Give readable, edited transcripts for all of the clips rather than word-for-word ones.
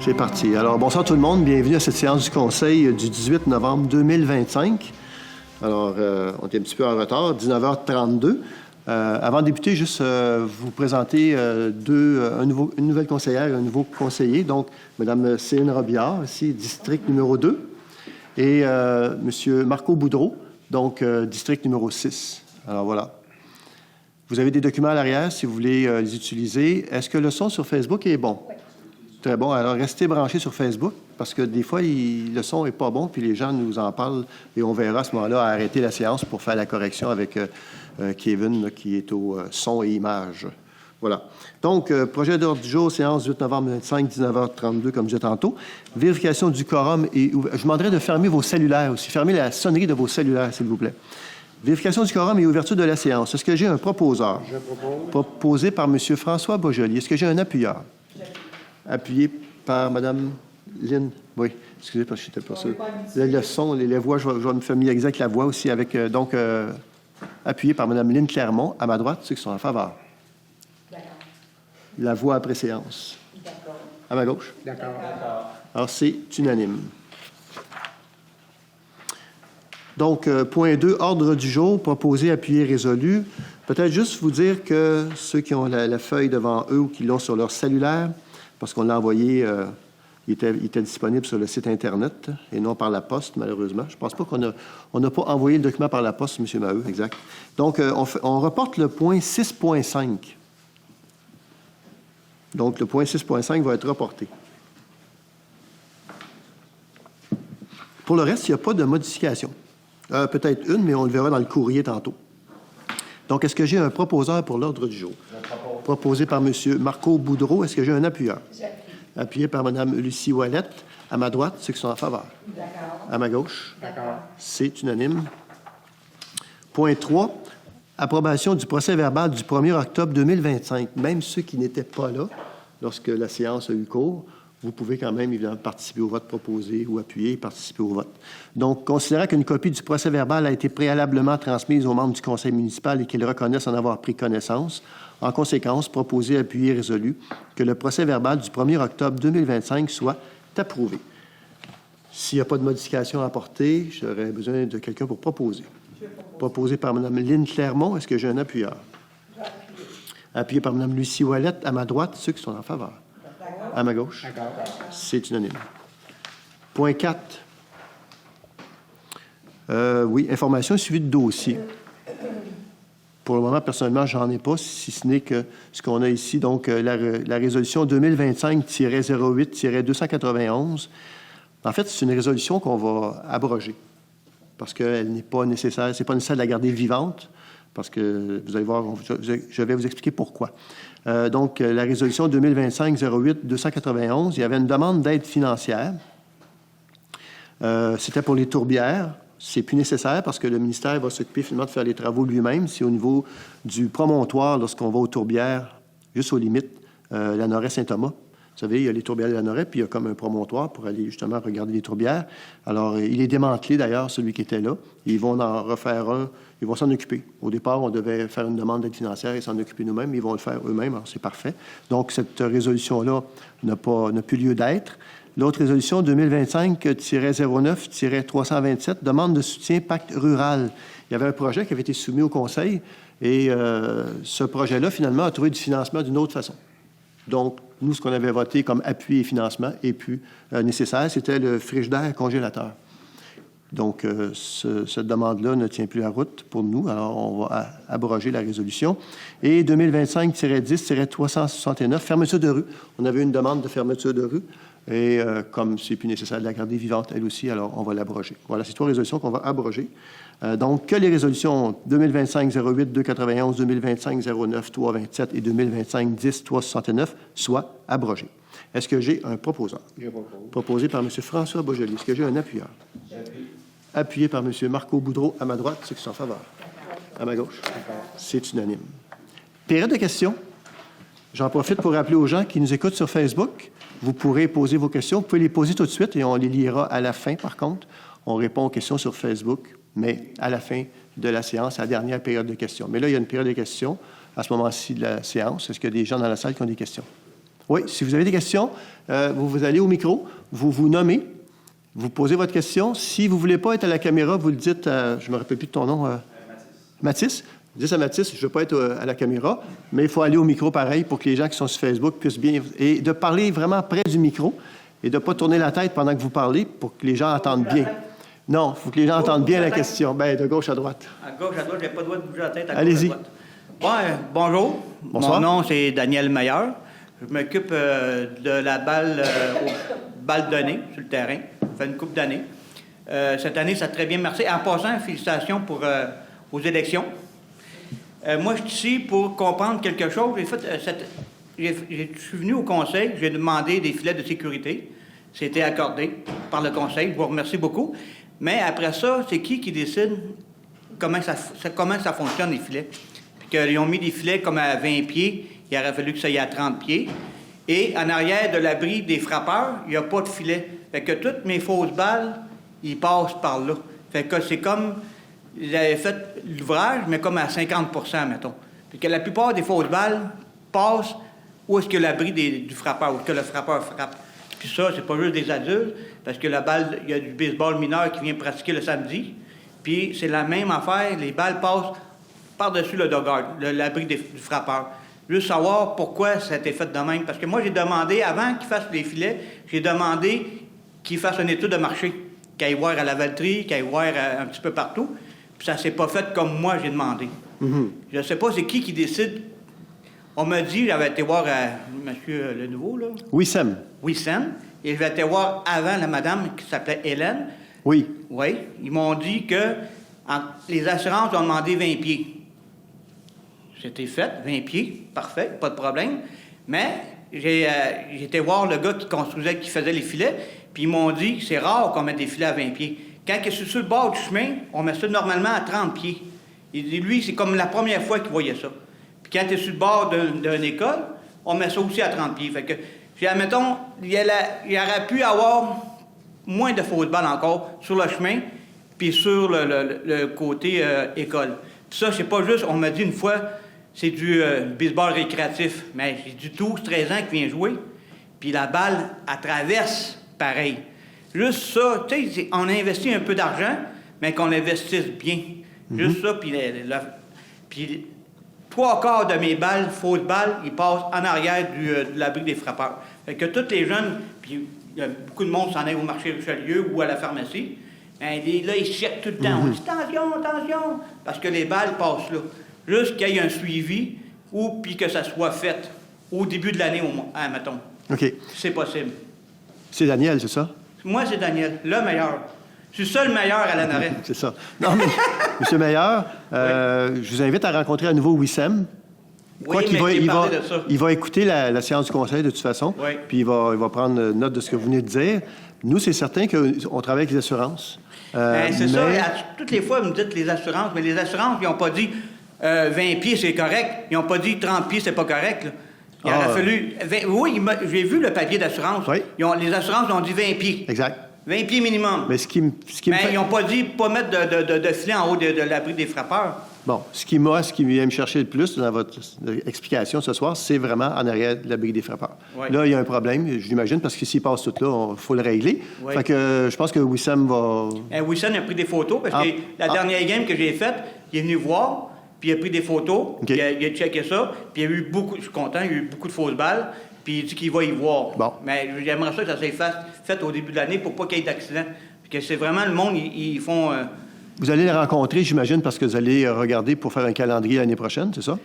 C'est parti. Alors, bonsoir tout le monde. Bienvenue à cette séance du Conseil du 18 novembre 2025. Alors, on est un petit peu en retard, 19h32. Avant de débuter, juste vous présenter une nouvelle conseillère et un nouveau conseiller. Donc, Mme Céline Robillard, ici, district numéro 2, et M. Marco Boudreau, donc district numéro 6. Alors, voilà. Vous avez des documents à l'arrière si vous voulez les utiliser. Est-ce que le son sur Facebook est bon? Oui. Très bon. Alors, restez branchés sur Facebook parce que des fois, le son n'est pas bon, puis les gens nous en parlent et on verra à ce moment-là arrêter la séance pour faire la correction avec Kevin, là, qui est au son et image. Voilà. Donc, projet d'ordre du jour, séance 8 novembre 2025, 19h32, comme je disais tantôt. Vérification du quorum et je vous demanderai de fermer vos cellulaires aussi. Fermez la sonnerie de vos cellulaires, s'il vous plaît. Vérification du quorum et ouverture de la séance. Est-ce que j'ai un proposeur? Je propose. Proposé par M. François Beaujolier. Est-ce que j'ai un appuyeur? Appuyé par Mme Lynn. Oui, excusez, parce que je n'étais pas sûr. Le son, les voix, je vais me familiariser avec la voix aussi. Appuyé par Mme Lynn Clermont, à ma droite, ceux qui sont en faveur. D'accord. La voix après séance. D'accord. À ma gauche. D'accord. Alors, c'est unanime. Donc, point 2, ordre du jour, proposé, appuyé, résolu. Peut-être juste vous dire que ceux qui ont la feuille devant eux ou qui l'ont sur leur cellulaire, parce qu'on l'a envoyé, il était disponible sur le site Internet et non par la poste, malheureusement. Je ne pense pas qu'on n'a pas envoyé le document par la poste, M. Maheu, exact. Donc, on reporte le point 6.5. Donc, le point 6.5 va être reporté. Pour le reste, il n'y a pas de modification. Peut-être une, mais on le verra dans le courrier tantôt. Donc, est-ce que j'ai un proposeur pour l'ordre du jour? Proposé par M. Marco Boudreau. Est-ce que j'ai un appuyeur? J'appuie. Appuyé par Mme Lucie Ouellette. À ma droite, ceux qui sont en faveur. D'accord. À ma gauche. D'accord. C'est unanime. Point 3. Approbation du procès-verbal du 1er octobre 2025. Même ceux qui n'étaient pas là lorsque la séance a eu cours, vous pouvez quand même, évidemment, participer au vote proposé ou appuyer et participer au vote. Donc, considérant qu'une copie du procès-verbal a été préalablement transmise aux membres du conseil municipal et qu'ils reconnaissent en avoir pris connaissance, en conséquence, proposé, appuyé, résolu que le procès-verbal du 1er octobre 2025 soit approuvé. S'il n'y a pas de modification à apporter, j'aurais besoin de quelqu'un pour proposer. Proposé par Mme Lynn Clermont. Est-ce que j'ai un appuyeur? Appuyé par Mme Lucie Ouellette. À ma droite, ceux qui sont en faveur. À ma gauche. C'est unanime. Point 4. Oui, information suivie de dossier. Pour le moment, personnellement, je n'en ai pas, si ce n'est que ce qu'on a ici, donc la résolution 2025-08-291. En fait, c'est une résolution qu'on va abroger parce qu'elle n'est pas nécessaire. Ce n'est pas nécessaire de la garder vivante parce que vous allez voir, je vais vous expliquer pourquoi. Donc, la résolution 2025-08-291, il y avait une demande d'aide financière. C'était pour les tourbières. C'est plus nécessaire parce que le ministère va s'occuper finalement de faire les travaux lui-même. C'est au niveau du promontoire, lorsqu'on va aux tourbières, juste aux limites, Lanoret-Saint-Thomas. Vous savez, il y a les tourbières de Lanoret, puis il y a comme un promontoire pour aller justement regarder les tourbières. Alors, il est démantelé d'ailleurs, celui qui était là. Ils vont en refaire un. Ils vont s'en occuper. Au départ, on devait faire une demande d'aide financière et s'en occuper nous-mêmes. Ils vont le faire eux-mêmes. Alors, c'est parfait. Donc, cette résolution-là n'a plus lieu d'être. L'autre résolution, 2025-09-327, demande de soutien pacte rural. Il y avait un projet qui avait été soumis au Conseil et ce projet-là, finalement, a trouvé du financement d'une autre façon. Donc, nous, ce qu'on avait voté comme appui et financement et plus nécessaire, c'était le frigidaire congélateur. Donc, cette demande-là ne tient plus la route pour nous. Alors, on va abroger la résolution. Et 2025-10-369, fermeture de rue. On avait une demande de fermeture de rue. Et comme c'est plus nécessaire de la garder vivante, elle aussi, alors on va l'abroger. Voilà, c'est 3 résolutions qu'on va abroger. Donc, que les résolutions 2025-08-291, 2025-09-327 et 2025-10-369 soient abrogées. Est-ce que j'ai un proposeur? Je propose. Proposé par M. François Beaujolier. Est-ce que j'ai un appuyeur? J'appuie. Appuyé par M. Marco Boudreau. À ma droite, ceux qui sont en faveur. À ma gauche. C'est unanime. Période de questions. J'en profite pour rappeler aux gens qui nous écoutent sur Facebook. Vous pourrez poser vos questions. Vous pouvez les poser tout de suite et on les lira à la fin, par contre. On répond aux questions sur Facebook, mais à la fin de la séance, à la dernière période de questions. Mais là, il y a une période de questions à ce moment-ci de la séance. Est-ce qu'il y a des gens dans la salle qui ont des questions? Oui, si vous avez des questions, vous allez au micro, vous vous nommez, vous posez votre question. Si vous ne voulez pas être à la caméra, vous le dites à, je ne me rappelle plus de ton nom. Mathis. Vous dites à Mathis, je ne veux pas être à la caméra, mais il faut aller au micro pareil pour que les gens qui sont sur Facebook puissent bien... Et de parler vraiment près du micro et de ne pas tourner la tête pendant que vous parlez pour que les gens entendent bien. Non, il faut que les gens entendent bien la question. Bien, de gauche à droite. À gauche, à droite, je n'ai pas le droit de bouger la tête à gauche, Allez-y. à droite. Ouais, bonjour. Bonsoir. Mon nom, c'est Daniel Meilleur. Je m'occupe de la balle, balle donnée sur le terrain. Ça fait une couple d'années. Cette année, ça a très bien marché. En passant, félicitations aux élections. Moi, je suis ici pour comprendre quelque chose. Je suis venu au conseil, j'ai demandé des filets de sécurité. C'était accordé par le conseil. Je vous remercie beaucoup. Mais après ça, c'est qui décide comment ça fonctionne, les filets? Puis qu'ils ont mis des filets comme à 20 pieds, il aurait fallu que ça y ait à 30 pieds. Et en arrière de l'abri des frappeurs, il n'y a pas de filet. Fait que toutes mes fausses balles, ils passent par là. Fait que c'est comme... J'avais fait l'ouvrage, mais comme à 50 mettons. Puis que la plupart des fausses balles passent où est-ce que l'abri du frappeur, où est-ce que le frappeur frappe. Puis ça, c'est pas juste des adultes, parce que la balle, il y a du baseball mineur qui vient pratiquer le samedi. Puis c'est la même affaire, les balles passent par-dessus le dogard, l'abri du frappeur. Juste savoir pourquoi ça a été fait de même. Parce que moi, j'ai demandé, avant qu'ils fassent les filets, j'ai demandé qu'ils fassent une étude de marché, qu'ils aillent voir à la Valtrie, qu'ils aillent voir un petit peu partout. Puis ça s'est pas fait comme moi, j'ai demandé. Mm-hmm. Je ne sais pas c'est qui décide. On m'a dit, j'avais été voir monsieur le nouveau, là. Wissem. Wissem. Et je vais été voir avant la madame qui s'appelait Hélène. Oui. Oui. Ils m'ont dit que les assurances ont demandé 20 pieds. C'était fait, 20 pieds, parfait, pas de problème. Mais j'ai été voir le gars qui construisait, qui faisait les filets, puis ils m'ont dit que c'est rare qu'on mette des filets à 20 pieds. Quand il est sur le bord du chemin, on met ça normalement à 30 pieds. Il dit, lui, c'est comme la première fois qu'il voyait ça. Puis quand tu es sur le bord d'une école, on met ça aussi à 30 pieds. Fait que, admettons, il aurait pu avoir moins de fausses balles encore sur le chemin, puis sur le côté école. Puis ça, c'est pas juste, on m'a dit une fois, c'est du baseball récréatif. Mais j'ai du 12-13 ans qui vient jouer, puis la balle, elle traverse pareil. Juste ça, tu sais, on a investi un peu d'argent, mais qu'on investisse bien. Juste ça, puis 3/4 de mes balles, fausses balles, ils passent en arrière de l'abri des frappeurs. Fait que tous les jeunes, puis il y a beaucoup de monde qui s'en aille au marché Richelieu ou à la pharmacie, hein, là, ils cherchent tout le temps. On dit « Attention! » Parce que les balles passent là. Juste qu'il y ait un suivi ou puis que ça soit fait au début de l'année, mettons. OK. C'est possible. C'est Daniel, c'est ça? Moi, c'est Daniel, le meilleur. Je suis le seul meilleur à l'Anaret. C'est ça. Non, mais, M. Meilleur, je vous invite à rencontrer à nouveau Wissem. Oui, Il va écouter la séance du conseil de toute façon, oui. Puis il va prendre note de ce que vous venez de dire. Nous, c'est certain qu'on travaille avec les assurances. C'est ça. Toutes les fois, vous me dites les assurances, mais les assurances, ils n'ont pas dit 20 pieds, c'est correct. Ils n'ont pas dit 30 pieds, c'est pas correct. Là. Il aurait fallu... Oui, j'ai vu le papier d'assurance. Oui. Les assurances ont dit 20 pieds. Exact. 20 pieds minimum. Mais ils n'ont pas dit pas mettre de filet en haut de l'abri des frappeurs. Bon, ce qui vient me chercher le plus dans votre explication ce soir, c'est vraiment en arrière de l'abri des frappeurs. Oui. Là, il y a un problème, j'imagine, parce que s'il passe tout là, il faut le régler. Oui. Fait que je pense que Wissem va... Wissem a pris des photos, parce que la dernière game que j'ai faite, il est venu voir, puis il a pris des photos, okay. il a checké ça, puis il y a eu beaucoup... Je suis content, il y a eu beaucoup de fausses balles, puis il dit qu'il va y voir. Bon. Mais j'aimerais ça que ça soit fait au début de l'année pour pas qu'il y ait d'accident. Puis que c'est vraiment le monde, ils font... Vous allez les rencontrer, j'imagine, parce que vous allez regarder pour faire un calendrier l'année prochaine, c'est ça?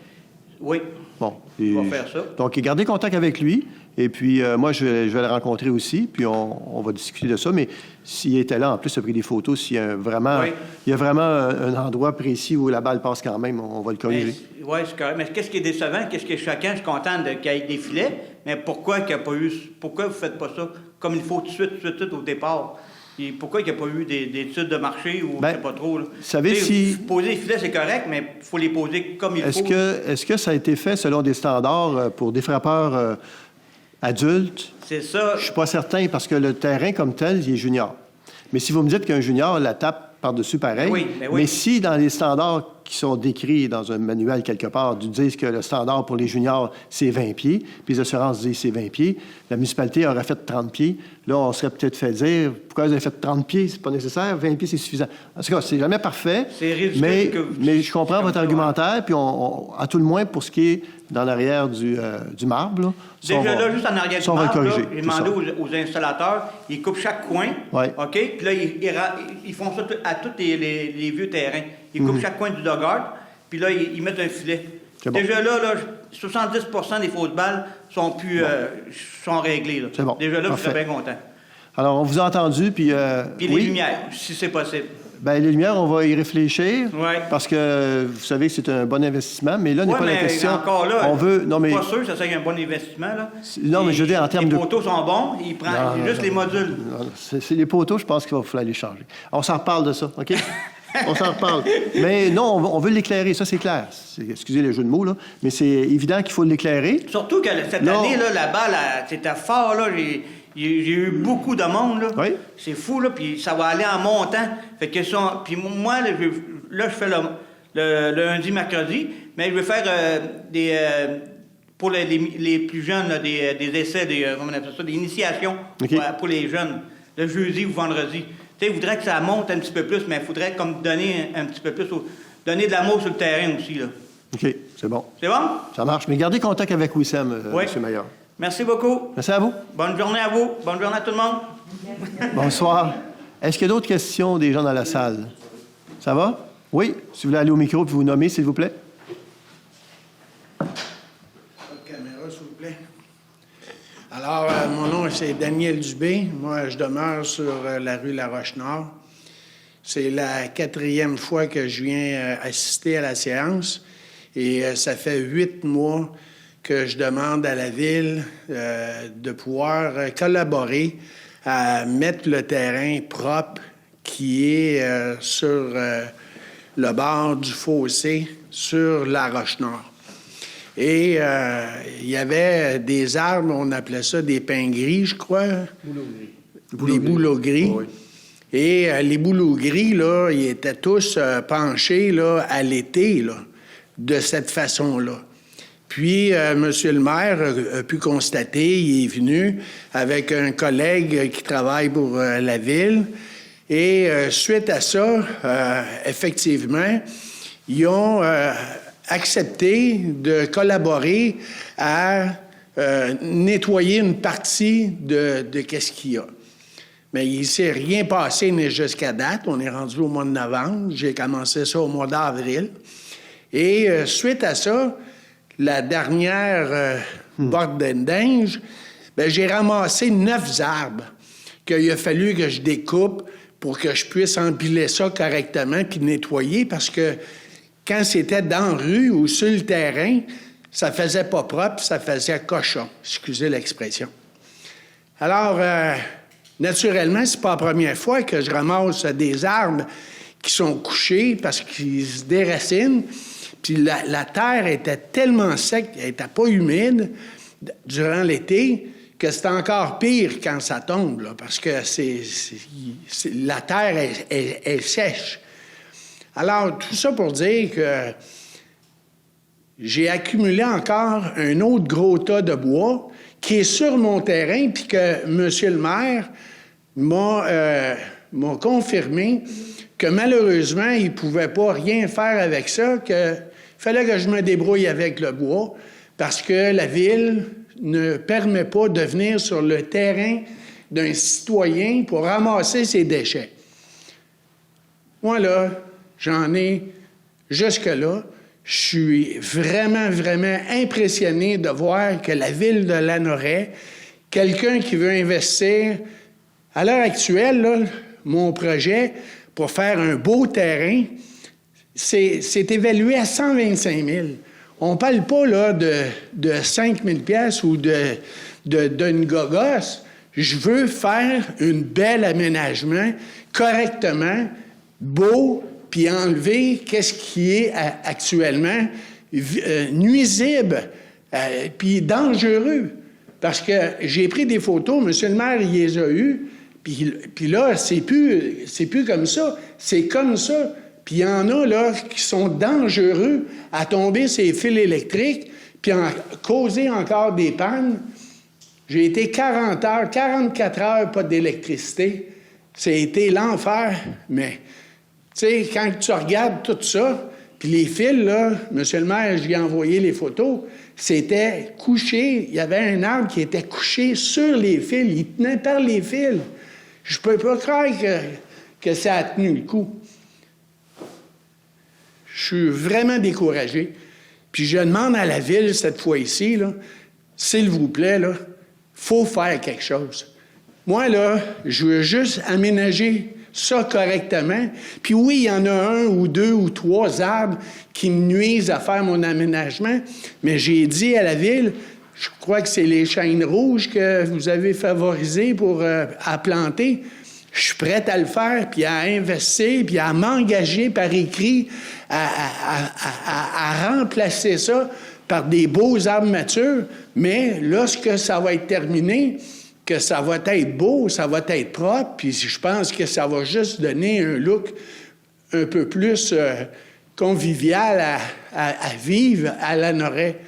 Oui. Bon. On va faire ça. Donc, gardez contact avec lui. Et puis, moi, je vais le rencontrer aussi. Puis, on va discuter de ça. Mais s'il était là, en plus, il a pris des photos. S'il y a vraiment, il y a vraiment un endroit précis où la balle passe quand même, on va le corriger. Oui, c'est correct. Mais qu'est-ce qui est décevant? Qu'est-ce qui est choquant? Je suis content qu'il y ait des filets. Mais pourquoi qu'il n'y a pas eu... Pourquoi vous ne faites pas ça comme il faut tout de suite au départ? Et pourquoi il n'y a pas eu des études de marché ou je ne sais pas trop? Là. Vous savez, poser les filets, c'est correct, mais il faut les poser comme il faut. Est-ce que ça a été fait selon des standards pour des frappeurs adultes? C'est ça. Je ne suis pas certain, parce que le terrain comme tel, il est junior. Mais si vous me dites qu'un junior la tape par-dessus pareil. Oui, ben oui. Mais si dans les standards qui sont décrits dans un manuel quelque part, ils disent que le standard pour les juniors, c'est 20 pieds, puis les assurances disent que c'est 20 pieds, la municipalité aurait fait 30 pieds. Là, on serait peut-être fait dire, pourquoi vous avez fait 30 pieds? C'est pas nécessaire, 20 pieds, c'est suffisant. En tout cas, c'est jamais parfait. C'est ridicule mais je comprends votre argumentaire, puis à tout le moins, pour ce qui est dans l'arrière du marbre, là, Déjà là, juste en arrière du on va le marbre, là, corriger, j'ai c'est ça. demandé aux installateurs, ils coupent chaque coin, Ouais. OK? Puis là, ils font ça à tous les vieux terrains. Ils coupent chaque coin du dogard, puis là, ils mettent un filet. C'est bon. Déjà là, 70% des fausses balles sont réglées. Là. C'est bon. Déjà là, Parfait. je serais bien content. Alors, on vous a entendu, puis... Puis les lumières, si c'est possible. Bien, les lumières, on va y réfléchir, Ouais. parce que vous savez que c'est un bon investissement, mais là, n'est Ouais, pas la mais question. encore là, on veut... Non, mais... pas sûr que ça soit un bon investissement. Là. Non, mais je veux dire, en termes les de... Les poteaux sont bons, ils prennent juste les modules. Non, c'est les poteaux, je pense qu'il va falloir les changer. On s'en reparle de ça, OK? On s'en reparle. Mais non, on veut l'éclairer, ça, c'est clair. Excusez le jeu de mots, là, mais c'est évident qu'il faut l'éclairer. Surtout que cette année, là, là-bas, c'était fort, là. J'ai eu beaucoup de monde, là. Oui. C'est fou, là, puis ça va aller en montant. Fait que puis moi, là, je fais le lundi, mercredi, mais je vais faire pour les plus jeunes, là, des essais, comment on appelle ça, des initiations OK. pour les jeunes, le jeudi ou vendredi. Tu sais, il faudrait que ça monte un petit peu plus, mais il faudrait comme donner un petit peu plus, donner de l'amour sur le terrain aussi, là. OK, c'est bon. C'est bon? Ça marche. Mais gardez contact avec Wissem, Oui. M. Maillard. Merci beaucoup. Merci à vous. Bonne journée à vous. Bonne journée à tout le monde. Bonsoir. Est-ce qu'il y a d'autres questions des gens dans la salle? Ça va? Oui? Si vous voulez aller au micro et vous nommer, s'il vous plaît. Caméra, s'il vous plaît. Alors, mon nom, c'est Daniel Dubé. Moi, je demeure sur la rue La Roche-Nord. C'est la 4e fois que je viens assister à la séance. Et ça fait 8 mois que je demande à la Ville de pouvoir collaborer à mettre le terrain propre qui est sur le bord du fossé, sur La Roche-Nord. Et il y avait des arbres, on appelait ça des pins gris, je crois. Des bouleaux gris. Oui. Et les bouleaux gris, là, ils étaient tous penchés là, à l'été, là, de cette façon-là. Puis, monsieur le maire a pu constater, il est venu avec un collègue qui travaille pour la Ville. Et suite à ça, effectivement, ils ont accepté de collaborer à nettoyer une partie de qu'est-ce qu'il y a. Mais il ne s'est rien passé jusqu'à date. On est rendu au mois de novembre. J'ai commencé ça au mois d'avril. Et suite à ça, la dernière porte d'Indige, j'ai ramassé 9 arbres qu'il a fallu que je découpe pour que je puisse empiler ça correctement puis nettoyer, parce que quand c'était dans la rue ou sur le terrain, ça faisait pas propre, ça faisait cochon. Excusez l'expression. Alors, naturellement, c'est pas la première fois que je ramasse des arbres qui sont couchés parce qu'ils se déracinent. Puis la terre était tellement sec, elle n'était pas humide durant l'été, que c'est encore pire quand ça tombe, là, parce que la terre est sèche. Alors, tout ça pour dire que j'ai accumulé encore un autre gros tas de bois qui est sur mon terrain, puis que M. le maire m'a confirmé que malheureusement, il ne pouvait pas rien faire avec ça, qu'il fallait que je me débrouille avec le bois, parce que la Ville ne permet pas de venir sur le terrain d'un citoyen pour ramasser ses déchets. Moi, là, j'en ai jusque-là. Je suis vraiment, vraiment impressionné de voir que la Ville de Lanoraie, quelqu'un qui veut investir, à l'heure actuelle, là, mon projet pour faire un beau terrain, c'est évalué à 125 000. On ne parle pas là, de 5 000 piastres ou d'une gogosse. Je veux faire un bel aménagement, correctement, beau, puis enlever qu'est-ce qui est actuellement nuisible, puis dangereux. Parce que j'ai pris des photos, M. le maire, il les a eues, Puis là, c'est plus comme ça. C'est comme ça. Puis il y en a, là, qui sont dangereux à tomber ces fils électriques, puis causer encore des pannes. J'ai été 40 heures, 44 heures, pas d'électricité. Ça a été l'enfer. Mais, tu sais, quand tu regardes tout ça, puis les fils, là, monsieur le maire, je lui ai envoyé les photos, c'était couché. Il y avait un arbre qui était couché sur les fils. Il tenait par les fils. Je peux pas croire que ça a tenu le coup. Je suis vraiment découragé. Puis je demande à la ville, cette fois-ci, là, s'il vous plaît, là, faut faire quelque chose. Moi, là, je veux juste aménager ça correctement. Puis oui, il y en a 1 ou 2 ou 3 arbres qui me nuisent à faire mon aménagement, mais j'ai dit à la ville, je crois que c'est les chênes rouges que vous avez favorisés pour à planter. Je suis prête à le faire, puis à investir, puis à m'engager par écrit à remplacer ça par des beaux arbres matures. Mais lorsque ça va être terminé, que ça va être beau, ça va être propre, puis je pense que ça va juste donner un look un peu plus convivial à vivre à Lanoraie.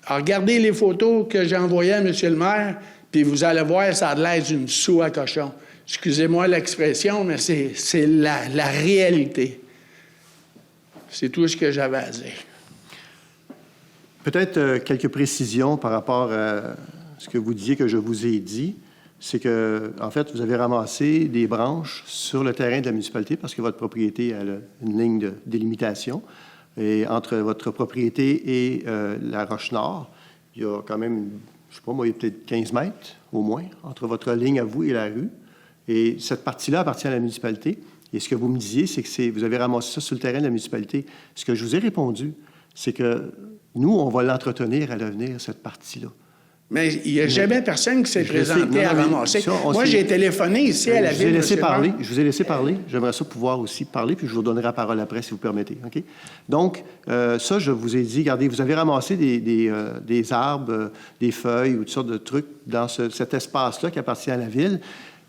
Alors, regardez les photos que j'ai envoyées à M. le maire, puis vous allez voir, ça a l'air d'une soue à cochon. Excusez-moi l'expression, mais c'est la réalité. C'est tout ce que j'avais à dire. Peut-être quelques précisions par rapport à ce que vous disiez que je vous ai dit. C'est que, en fait, vous avez ramassé des branches sur le terrain de la municipalité parce que votre propriété a une ligne de délimitation. Et entre votre propriété et la Roche-Nord, il y a quand même, je ne sais pas moi, il y a peut-être 15 mètres au moins entre votre ligne à vous et la rue. Et cette partie-là appartient à la municipalité. Et ce que vous me disiez, c'est que vous avez ramassé ça sur le terrain de la municipalité. Ce que je vous ai répondu, c'est que nous, on va l'entretenir à l'avenir, cette partie-là. Mais il n'y a jamais personne qui s'est présenté à ramasser. Ça, moi, j'ai téléphoné ici à la ville. Je vous ai laissé parler. J'aimerais ça pouvoir aussi parler, puis je vous donnerai la parole après, si vous permettez. OK? Donc, ça, je vous ai dit, regardez, vous avez ramassé des arbres, des feuilles ou toutes sortes de trucs dans cet espace-là qui appartient à la ville.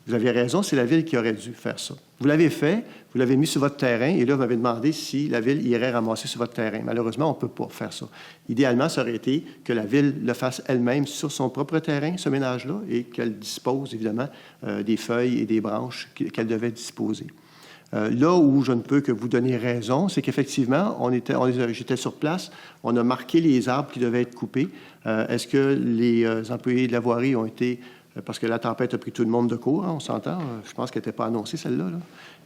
Vous avez raison, c'est la ville qui aurait dû faire ça. Vous l'avez fait, vous l'avez mis sur votre terrain, et là, vous m'avez demandé si la ville irait ramasser sur votre terrain. Malheureusement, on ne peut pas faire ça. Idéalement, ça aurait été que la ville le fasse elle-même sur son propre terrain, ce ménage-là, et qu'elle dispose, évidemment, des feuilles et des branches qu'elle devait disposer. Là où je ne peux que vous donner raison, c'est qu'effectivement, j'étais sur place, on a marqué les arbres qui devaient être coupés. Est-ce que les employés de la voirie ont été... Parce que la tempête a pris tout le monde de court, hein, on s'entend. Je pense qu'elle n'était pas annoncée, celle-là. Là.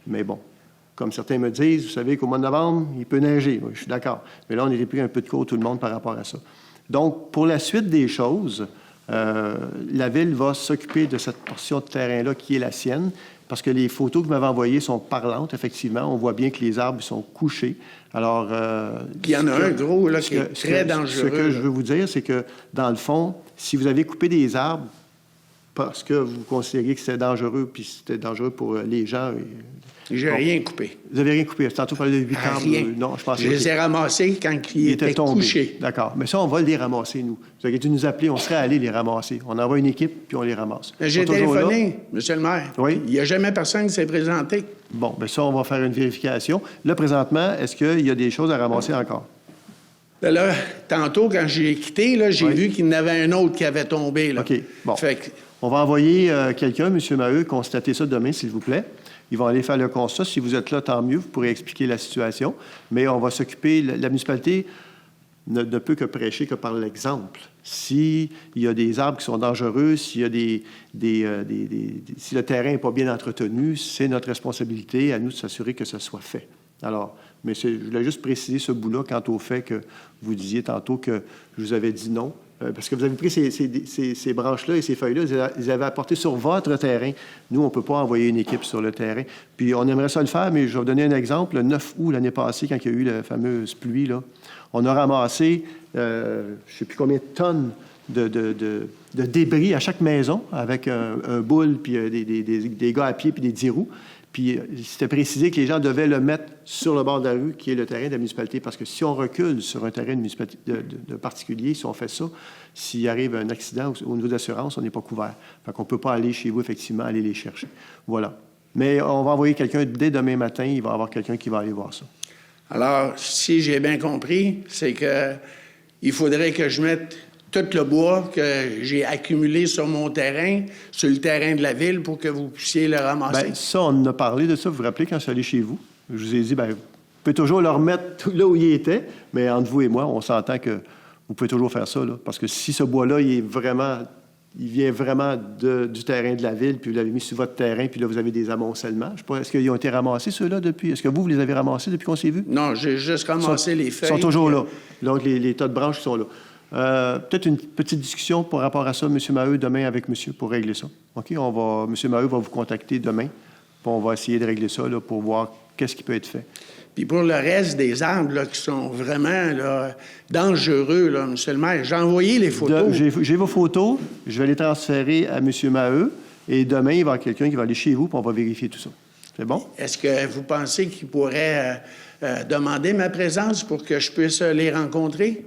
Mais bon, comme certains me disent, vous savez qu'au mois de novembre, il peut neiger. Oui, je suis d'accord. Mais là, on était pris un peu de court, tout le monde, par rapport à ça. Donc, pour la suite des choses, la Ville va s'occuper de cette portion de terrain-là qui est la sienne, parce que les photos que vous m'avez envoyées sont parlantes, effectivement. On voit bien que les arbres sont couchés. Alors... Puis il y en a un gros, là, qui est très dangereux. Ce que je veux vous dire, c'est que, dans le fond, si vous avez coupé des arbres, parce que vous considériez que c'était dangereux, puis c'était dangereux pour les gens. J'ai rien coupé. Vous n'avez rien coupé. Tantôt, il parlait de 8 arbres. Rien. Non, je pense je les ai ramassés quand ils étaient couchés. D'accord. Mais ça, on va les ramasser, nous. Vous avez dû nous appeler, on serait allé les ramasser. On envoie une équipe, puis on les ramasse. J'ai téléphoné, monsieur le maire. Oui. Il n'y a jamais personne qui s'est présenté. Bon, bien ça, on va faire une vérification. Là, présentement, est-ce qu'il y a des choses à ramasser encore? Là, tantôt, quand j'ai quitté, là, j'ai vu qu'il y en avait un autre qui avait tombé. Là. OK. Bon. Fait que... On va envoyer quelqu'un, M. Maheu, constater ça demain, s'il vous plaît. Ils vont aller faire le constat. Si vous êtes là, tant mieux, vous pourrez expliquer la situation. Mais on va s'occuper... La municipalité ne peut que prêcher que par l'exemple. S'il y a des arbres qui sont dangereux, s'il y a si le terrain n'est pas bien entretenu, c'est notre responsabilité à nous de s'assurer que ça soit fait. Alors, mais je voulais juste préciser ce bout-là quant au fait que vous disiez tantôt que je vous avais dit non. Parce que vous avez pris ces branches-là et ces feuilles-là, ils avaient apporté sur votre terrain. Nous, on ne peut pas envoyer une équipe sur le terrain. Puis on aimerait ça le faire, mais je vais vous donner un exemple. Le 9 août, l'année passée, quand il y a eu la fameuse pluie, là, on a ramassé, je ne sais plus combien de tonnes de débris à chaque maison, avec un boule, puis des gars à pied, puis des 10 roues. Puis c'était précisé que les gens devaient le mettre sur le bord de la rue, qui est le terrain de la municipalité, parce que si on recule sur un terrain de particulier, si on fait ça, s'il arrive un accident au niveau d'assurance, on n'est pas couvert. Fait qu'on ne peut pas aller chez vous, effectivement, aller les chercher. Voilà. Mais on va envoyer quelqu'un dès demain matin, il va y avoir quelqu'un qui va aller voir ça. Alors, si j'ai bien compris, c'est que il faudrait que je mette tout le bois que j'ai accumulé sur mon terrain, sur le terrain de la ville, pour que vous puissiez le ramasser. Bien, ça, on en a parlé de ça. Vous vous rappelez, quand je suis allé chez vous, je vous ai dit, bien, vous pouvez toujours le remettre là où il était, mais entre vous et moi, on s'entend que vous pouvez toujours faire ça, là, parce que si ce bois-là, il vient vraiment du terrain de la ville, puis vous l'avez mis sur votre terrain, puis là, vous avez des amoncellements. Je ne sais pas, est-ce qu'ils ont été ramassés, ceux-là, depuis? Est-ce que vous les avez ramassés depuis qu'on s'est vu? Non, j'ai juste ramassé les feuilles. Ils sont toujours là. Donc, les tas de branches qui sont là. Peut-être une petite discussion par rapport à ça, M. Maheu, demain avec monsieur, pour régler ça. OK? M. Maheu va vous contacter demain, puis on va essayer de régler ça là, pour voir qu'est-ce qui peut être fait. Puis pour le reste des arbres là, qui sont vraiment là, dangereux, là, M. le maire, j'ai envoyé les photos. J'ai vos photos, je vais les transférer à M. Maheu, et demain, il va y avoir quelqu'un qui va aller chez vous, puis on va vérifier tout ça. C'est bon? Est-ce que vous pensez qu'il pourrait demander ma présence pour que je puisse les rencontrer?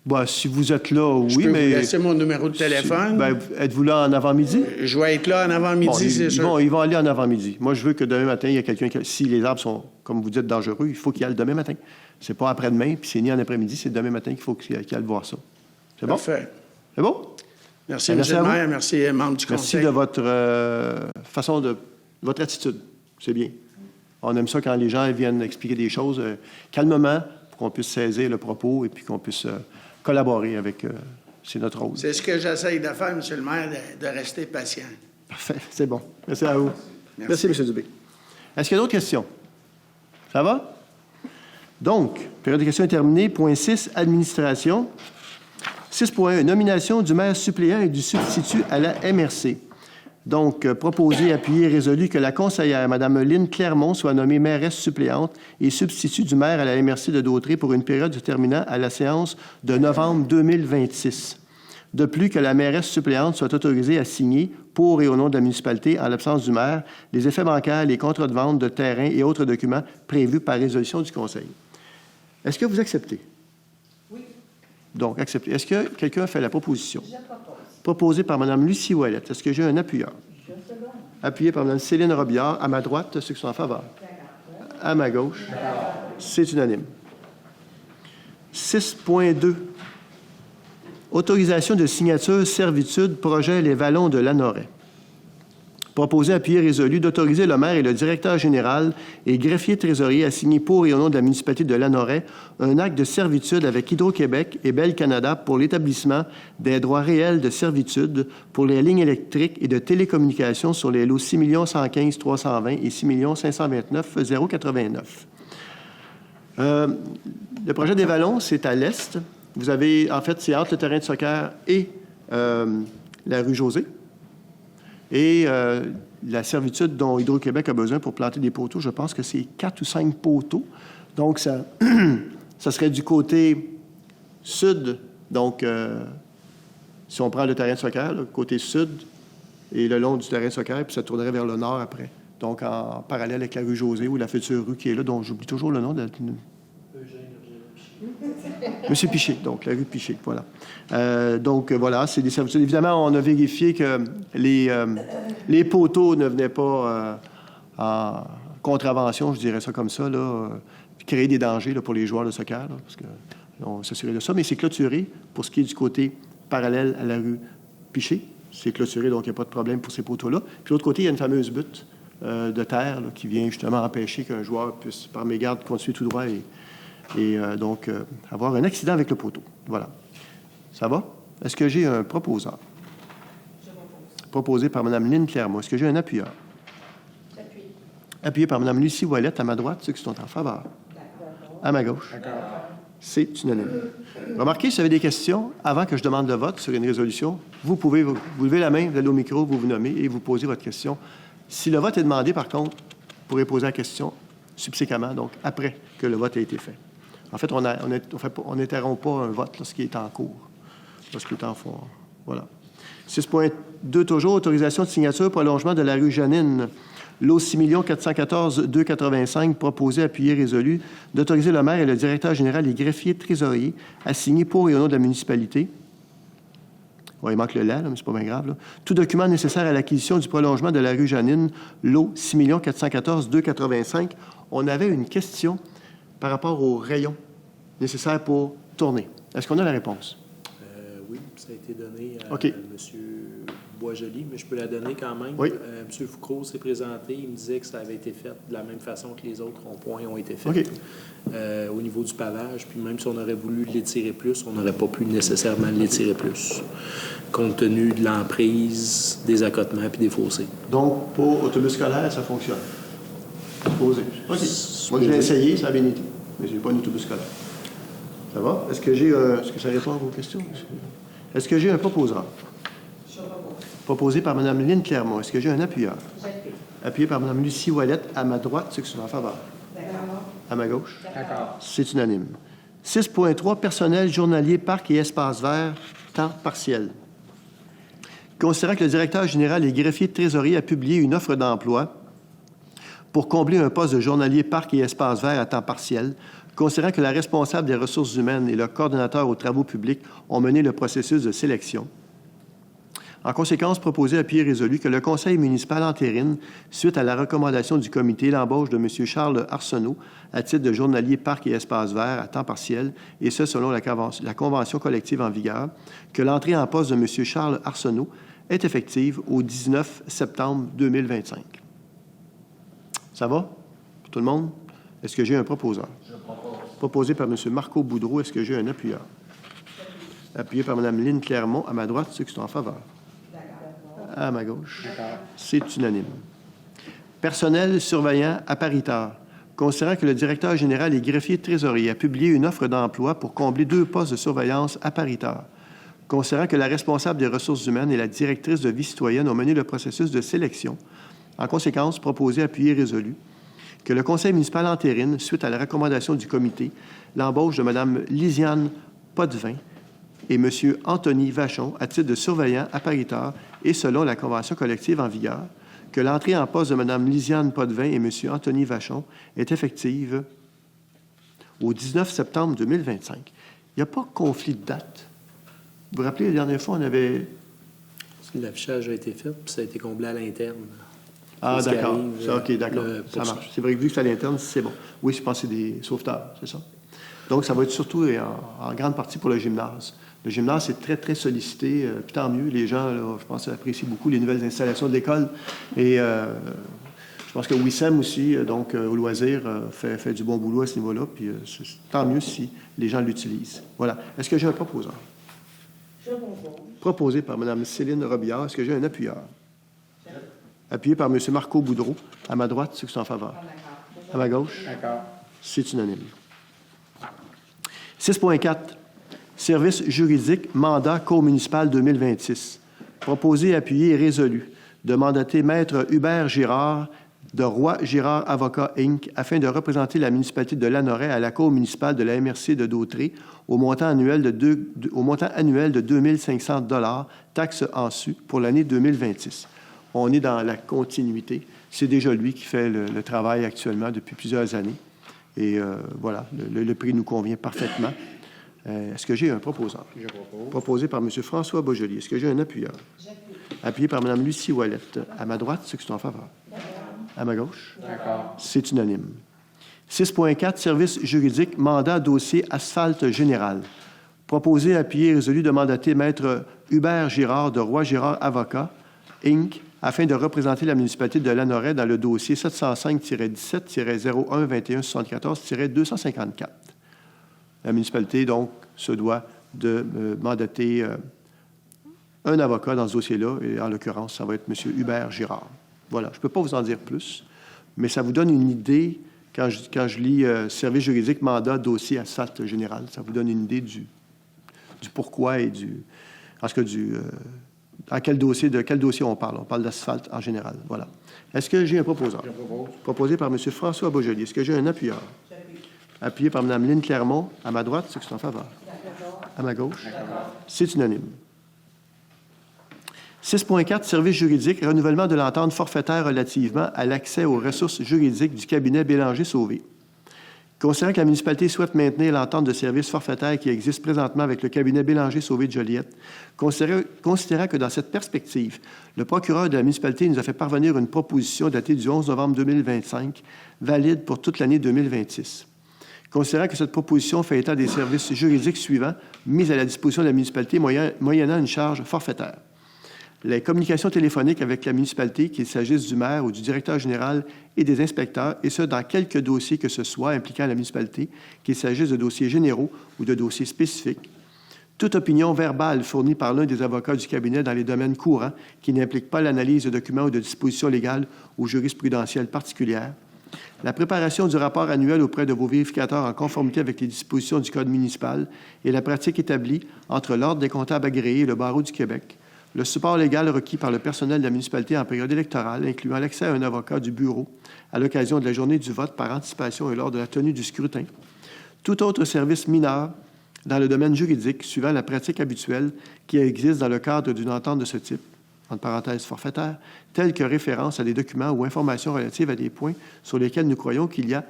Bah, si vous êtes là, oui, je peux mais... vous laisser mon numéro de téléphone. Êtes-vous là en avant-midi? Je vais être là en avant-midi, c'est sûr. Ils vont aller en avant-midi. Moi, je veux que demain matin, il y a quelqu'un qui... Si les arbres sont, comme vous dites, dangereux, il faut qu'il y aille demain matin. C'est pas après-demain, puis c'est ni en après-midi, c'est demain matin qu'il faut qu'il aille voir ça. C'est bon? Parfait. C'est bon? Merci, M. le maire. Merci, membre du conseil. Merci de votre votre attitude. C'est bien. On aime ça quand les gens viennent expliquer des choses calmement pour qu'on puisse saisir le propos et puis qu'on puisse collaborer avec... c'est notre rôle. C'est ce que j'essaye de faire, M. le maire, de rester patient. Parfait. C'est bon. Merci à vous. Merci M. Dubé. Est-ce qu'il y a d'autres questions? Ça va? Donc, période de questions est terminée. Point 6, administration. 6.1, nomination du maire suppléant et du substitut à la MRC. Donc, proposé, appuyé, résolu que la conseillère, Mme Lynne Clermont, soit nommée mairesse suppléante et substitut du maire à la MRC de Dautrey pour une période se terminant à la séance de novembre 2026. De plus, que la mairesse suppléante soit autorisée à signer, pour et au nom de la municipalité, en l'absence du maire, les effets bancaires, les contrats de vente de terrain et autres documents prévus par résolution du Conseil. Est-ce que vous acceptez? Oui. Donc, acceptez. Est-ce que quelqu'un fait la proposition? Je propose. Proposée par Mme Lucie Ouellette. Est-ce que j'ai un appuyeur? Je second. Appuyé par Mme Céline Robillard. À ma droite, ceux qui sont en faveur. À ma gauche. C'est unanime. 6.2. Autorisation de signature, servitude, projet Les Vallons de Lanoraie. Proposé, appuyé, résolu d'autoriser le maire et le directeur général et greffier trésorier à signer pour et au nom de la municipalité de Lanoraie un acte de servitude avec Hydro-Québec et Bell Canada pour l'établissement des droits réels de servitude pour les lignes électriques et de télécommunications sur les lots 6 115 320 et 6 529 089. Le projet des Vallons, c'est à l'est. Vous avez, en fait, c'est entre le terrain de soccer et la rue Josée. Et la servitude dont Hydro-Québec a besoin pour planter des poteaux, je pense que c'est 4 ou 5 poteaux. Donc, ça serait du côté sud. Donc, si on prend le terrain de soccer, le côté sud et le long du terrain de soccer, puis ça tournerait vers le nord après. Donc, en parallèle avec la rue Josée ou la future rue qui est là, dont j'oublie toujours le nom de... Monsieur Piché, donc la rue Piché, voilà. Donc, voilà, c'est des servitudes. Évidemment, on a vérifié que les poteaux ne venaient pas en contravention, je dirais ça comme ça, là, créer des dangers là, pour les joueurs de soccer, là, parce qu'on s'assurait de ça. Mais c'est clôturé pour ce qui est du côté parallèle à la rue Piché. C'est clôturé, donc il n'y a pas de problème pour ces poteaux-là. Puis, de l'autre côté, il y a une fameuse butte de terre là, qui vient justement empêcher qu'un joueur puisse, par mégarde, continuer tout droit et donc avoir un accident avec le poteau. Voilà. Ça va? Est-ce que j'ai un proposeur? Je propose. Proposé par Mme Lynne Clermont. Est-ce que j'ai un appuyeur? J'appuie. Appuyé par Mme Lucie Ouellette à ma droite, ceux qui sont en faveur. D'accord. À ma gauche. C'est unanime. Remarquez, si vous avez des questions, avant que je demande le vote sur une résolution, vous pouvez vous levez la main, vous allez au micro, vous vous nommez et vous posez votre question. Si le vote est demandé, par contre, vous pourrez poser la question subséquemment, donc après que le vote a été fait. En fait, on n'interrompt pas un vote lorsqu'il est en cours, lorsqu'il est en fond. Voilà. 6.2 toujours, autorisation de signature, prolongement de la rue Janine. Lot 6 414 285, proposé, appuyé, résolu, d'autoriser le maire et le directeur général et greffier trésorier à signer pour et au nom de la municipalité. Ouais, il manque le là, mais c'est pas bien grave. Là. Tout document nécessaire à l'acquisition du prolongement de la rue Janine, lot 6 414 285. On avait une question par rapport aux rayons nécessaires pour tourner. Est-ce qu'on a la réponse? Oui, ça a été donné à OK. M. Boisjoli, mais je peux la donner quand même. Oui. M. Foucault s'est présenté, il me disait que ça avait été fait de la même façon que les autres ronds-points ont été faits. OK. Au niveau du pavage, puis même si on aurait voulu l'étirer plus, on n'aurait pas pu nécessairement l'étirer plus, compte tenu de l'emprise des accotements puis des fossés. Donc, pour autobus scolaire, ça fonctionne. Supposé. OK. Moi, je l'ai essayé, ça a bien été. Mais je n'ai pas un autobus scolaire. Ça va? Est-ce que ça répond à vos questions? Est-ce que j'ai un proposeur? Je propose. Proposé par Mme Lynne Clermont. Est-ce que j'ai un appuyeur? J'appuie. Appuyé par Mme Lucie Ouellette. À ma droite, ceux qui sont en faveur. D'accord. À ma gauche? D'accord. C'est unanime. 6.3, personnel journalier, parc et espace vert, temps partiel. Considérant que le directeur général et greffier de trésorerie a publié une offre d'emploi pour combler un poste de journalier parc et espace vert à temps partiel, considérant que la responsable des ressources humaines et le coordonnateur aux travaux publics ont mené le processus de sélection. En conséquence, proposé, appuyé, résolu que le conseil municipal entérine, suite à la recommandation du comité, l'embauche de M. Charles Arsenault à titre de journalier parc et espace vert à temps partiel, et ce, selon la convention collective en vigueur, que l'entrée en poste de M. Charles Arsenault est effective au 19 septembre 2025. Ça va? Pour tout le monde? Est-ce que j'ai un proposeur? Je propose. Proposé par M. Marco Boudreau. Est-ce que j'ai un appuyeur? Appuyé par Mme Lynne Clermont. À ma droite, ceux qui sont en faveur. À ma gauche. C'est unanime. Personnel surveillant appariteur. Considérant que le directeur général et greffier de trésorerie a publié une offre d'emploi pour combler 2 postes de surveillance appariteur. Considérant que la responsable des ressources humaines et la directrice de vie citoyenne ont mené le processus de sélection. En conséquence, proposé, appuyé, résolu que le conseil municipal entérine, suite à la recommandation du comité, l'embauche de Mme Lisiane Potvin et M. Anthony Vachon à titre de surveillant appariteur et selon la convention collective en vigueur, que l'entrée en poste de Mme Lisiane Potvin et M. Anthony Vachon est effective au 19 septembre 2025. Il n'y a pas de conflit de date. Vous vous rappelez, la dernière fois, on avait... L'affichage a été fait, puis ça a été comblé à l'interne. Ah, Ce qui d'accord. arrive, OK, d'accord. Ça marche. C'est vrai que vu que c'est à l'interne, c'est bon. Oui, je pense que c'est des sauveteurs, c'est ça. Donc, ça va être surtout et en grande partie pour le gymnase. Le gymnase est très, très sollicité. Puis tant mieux, les gens, là, je pense, apprécient beaucoup les nouvelles installations de l'école. Et je pense que Wissem aussi, donc au loisir, fait du bon boulot à ce niveau-là. Puis tant mieux si les gens l'utilisent. Voilà. Est-ce que j'ai un proposeur? Je propose. Proposé par Mme Céline Robillard. Est-ce que j'ai un appuyeur? Appuyé par M. Marco Boudreau. À ma droite, ceux qui sont en faveur. À ma gauche? D'accord. C'est unanime. 6.4. Service juridique, mandat co-municipal 2026. Proposé, appuyé et résolu de mandater Maître Hubert Girard de Roy Girard Avocat Inc. afin de représenter la municipalité de Lanoraie à la cour municipale de la MRC de Dautré au montant annuel de 2 500 $, taxes en su, pour l'année 2026. On est dans la continuité. C'est déjà lui qui fait le travail actuellement depuis plusieurs années. Et voilà, le prix nous convient parfaitement. Est-ce que j'ai un proposeur? Je propose. Proposé par M. François Boisjoli. Est-ce que j'ai un appuyeur? Appuyé par Mme Lucie Ouellette. À ma droite, ceux qui sont en faveur. À ma gauche? D'accord. C'est unanime. 6.4, service juridique, mandat dossier asphalte général. Proposé, appuyé et résolu de mandater Maître Hubert Girard de Roy Girard Avocat, Inc., afin de représenter la municipalité de Lanoraie dans le dossier 705-17-01-21-74-254. La municipalité, donc, se doit de mandater un avocat dans ce dossier-là, et en l'occurrence, ça va être M. Hubert Girard. Voilà, je ne peux pas vous en dire plus, mais ça vous donne une idée, quand je lis service juridique, mandat, dossier, asphalte général, ça vous donne une idée du pourquoi et en tout cas de quel dossier on parle. On parle d'asphalte en général. Voilà. Est-ce que j'ai un proposeur? Je propose. Proposé par M. François Boisjoli. Est-ce que j'ai un appuyeur? Appuyé par Mme Lynne Clermont. À ma droite, ceux qui sont en faveur. À ma gauche. C'est unanime. 6.4, services juridiques, renouvellement de l'entente forfaitaire relativement à l'accès aux ressources juridiques du cabinet Bélanger-Sauvé. Considérant que la municipalité souhaite maintenir l'entente de services forfaitaires qui existe présentement avec le cabinet Bélanger-Sauvé de Joliette, considérant que dans cette perspective, le procureur de la municipalité nous a fait parvenir une proposition datée du 11 novembre 2025, valide pour toute l'année 2026. Considérant que cette proposition fait état des services juridiques suivants mis à la disposition de la municipalité moyennant une charge forfaitaire. Les communications téléphoniques avec la municipalité, qu'il s'agisse du maire ou du directeur général et des inspecteurs, et ce, dans quelques dossiers que ce soit impliquant la municipalité, qu'il s'agisse de dossiers généraux ou de dossiers spécifiques. Toute opinion verbale fournie par l'un des avocats du cabinet dans les domaines courants qui n'implique pas l'analyse de documents ou de dispositions légales ou jurisprudentielles particulières. La préparation du rapport annuel auprès de vos vérificateurs en conformité avec les dispositions du Code municipal et la pratique établie entre l'Ordre des comptables agréés et le Barreau du Québec. Le support légal requis par le personnel de la municipalité en période électorale, incluant l'accès à un avocat du bureau à l'occasion de la journée du vote par anticipation et lors de la tenue du scrutin. Tout autre service mineur dans le domaine juridique suivant la pratique habituelle qui existe dans le cadre d'une entente de ce type, entre parenthèses forfaitaire, telle que référence à des documents ou informations relatives à des points sur lesquels nous croyons qu'il y a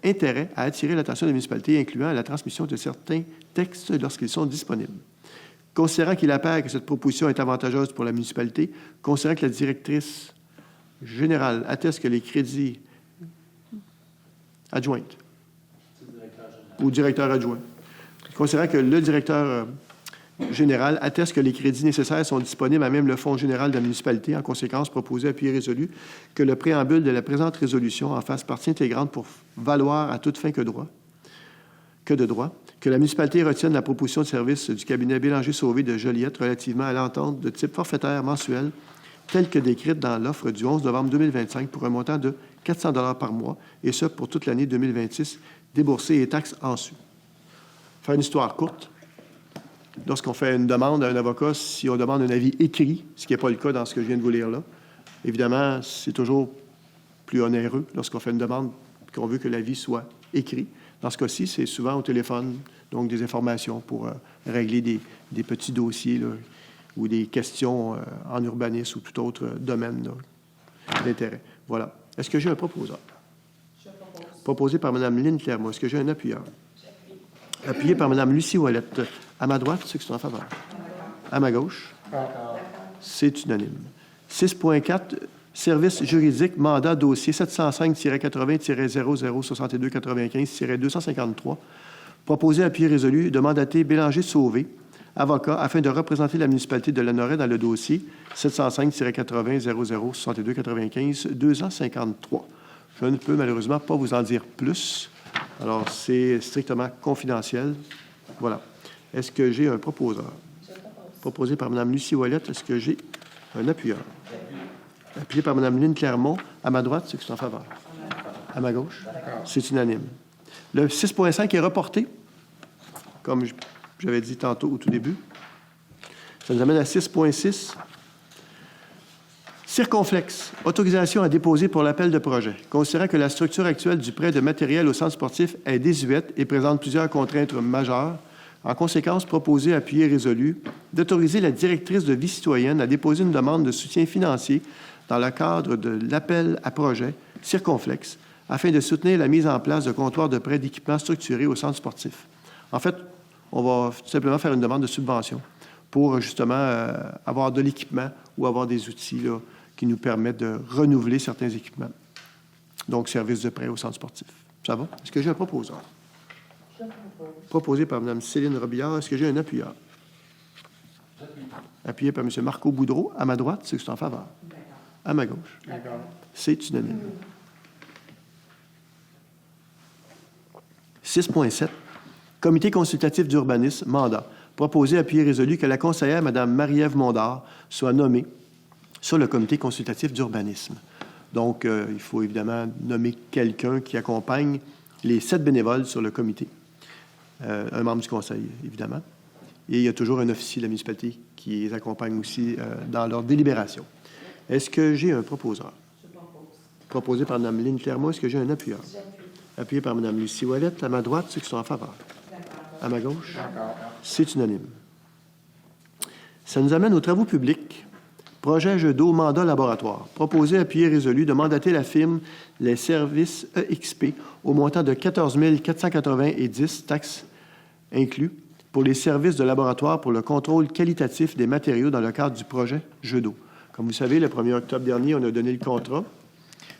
intérêt à attirer l'attention de la municipalité, incluant la transmission de certains textes lorsqu'ils sont disponibles. Considérant qu'il apparaît que cette proposition est avantageuse pour la municipalité, considérant que la directrice générale atteste que les crédits adjointes ou directeur adjoint, considérant que le directeur général atteste que les crédits nécessaires sont disponibles à même le Fonds général de la municipalité, en conséquence, proposé, appuyé, résolu, que le préambule de la présente résolution en fasse partie intégrante pour valoir à toute fin que de droit, que la municipalité retienne la proposition de service du cabinet Bélanger-Sauvé de Joliette relativement à l'entente de type forfaitaire mensuel telle que décrite dans l'offre du 11 novembre 2025 pour un montant de 400 $ par mois, et ce pour toute l'année 2026, déboursés et taxes en su. Faire une histoire courte, lorsqu'on fait une demande à un avocat, si on demande un avis écrit, ce qui n'est pas le cas dans ce que je viens de vous lire là, évidemment, c'est toujours plus onéreux lorsqu'on fait une demande qu'on veut que l'avis soit écrit. Dans ce cas-ci, c'est souvent au téléphone, donc des informations pour régler des petits dossiers là, ou des questions en urbanisme ou tout autre domaine d'intérêt. Voilà. Est-ce que j'ai un proposeur? Je propose. Proposé par Mme Lynne Clermont. Est-ce que j'ai un appuyeur? Appuyé par Mme Lucie Ouellette. À ma droite, ceux qui sont en faveur. À ma gauche. C'est unanime. 6.4, service juridique, mandat dossier 705-80-0062-95-253. Proposé, appuyé, résolu de mandater Bélanger-Sauvé, avocat, afin de représenter la municipalité de Lanoraie dans le dossier 705-80-0062-95-253. Je ne peux malheureusement pas vous en dire plus. Alors, c'est strictement confidentiel. Voilà. Est-ce que j'ai un proposeur? Proposé par Mme Lucie Ouellette. Est-ce que j'ai un appuyeur? Appuyé par Mme Lynne Clermont. À ma droite, ceux qui sont en faveur. À ma gauche? C'est unanime. Le 6.5 est reporté, comme j'avais dit tantôt au tout début. Ça nous amène à 6.6. Circonflexe, autorisation à déposer pour l'appel de projet. Considérant que la structure actuelle du prêt de matériel au centre sportif est désuète et présente plusieurs contraintes majeures, en conséquence, proposé, appuyé, résolu, d'autoriser la directrice de vie citoyenne à déposer une demande de soutien financier dans le cadre de l'appel à projet Circonflexe, afin de soutenir la mise en place de comptoirs de prêt d'équipement structurés au centre sportif. En fait, on va tout simplement faire une demande de subvention pour justement avoir de l'équipement ou avoir des outils là, qui nous permettent de renouveler certains équipements. Donc, service de prêt au centre sportif. Ça va? Est-ce que j'ai un proposeur? Je propose. Proposé par Mme Céline Robillard. Est-ce que j'ai un appuyeur? Appuyé par M. Marco Boudreau. À ma droite, ceux qui sont en faveur. À ma gauche. C'est unanime. 6.7. Comité consultatif d'urbanisme, mandat. Proposé, appuyé, résolu que la conseillère Mme Marie-Ève Mondard soit nommée sur le comité consultatif d'urbanisme. Donc, il faut évidemment nommer quelqu'un qui accompagne les 7 bénévoles sur le comité. Un membre du conseil, évidemment. Et il y a toujours un officier de la municipalité qui les accompagne aussi dans leur délibération. Est-ce que j'ai un proposeur? Je propose. Proposé par Mme Lynne Clermont. Est-ce que j'ai un appuyeur? Appuyé par Mme Lucie Ouellette. À ma droite, ceux qui sont en faveur. À ma gauche, c'est unanime. Ça nous amène aux travaux publics. Projet jeu d'eau, mandat laboratoire. Proposé, appuyé, résolu de mandater la firme Les Services EXP au montant de 14 490, taxes inclus, pour les services de laboratoire pour le contrôle qualitatif des matériaux dans le cadre du projet jeu d'eau. Comme vous savez, le 1er octobre dernier, on a donné le contrat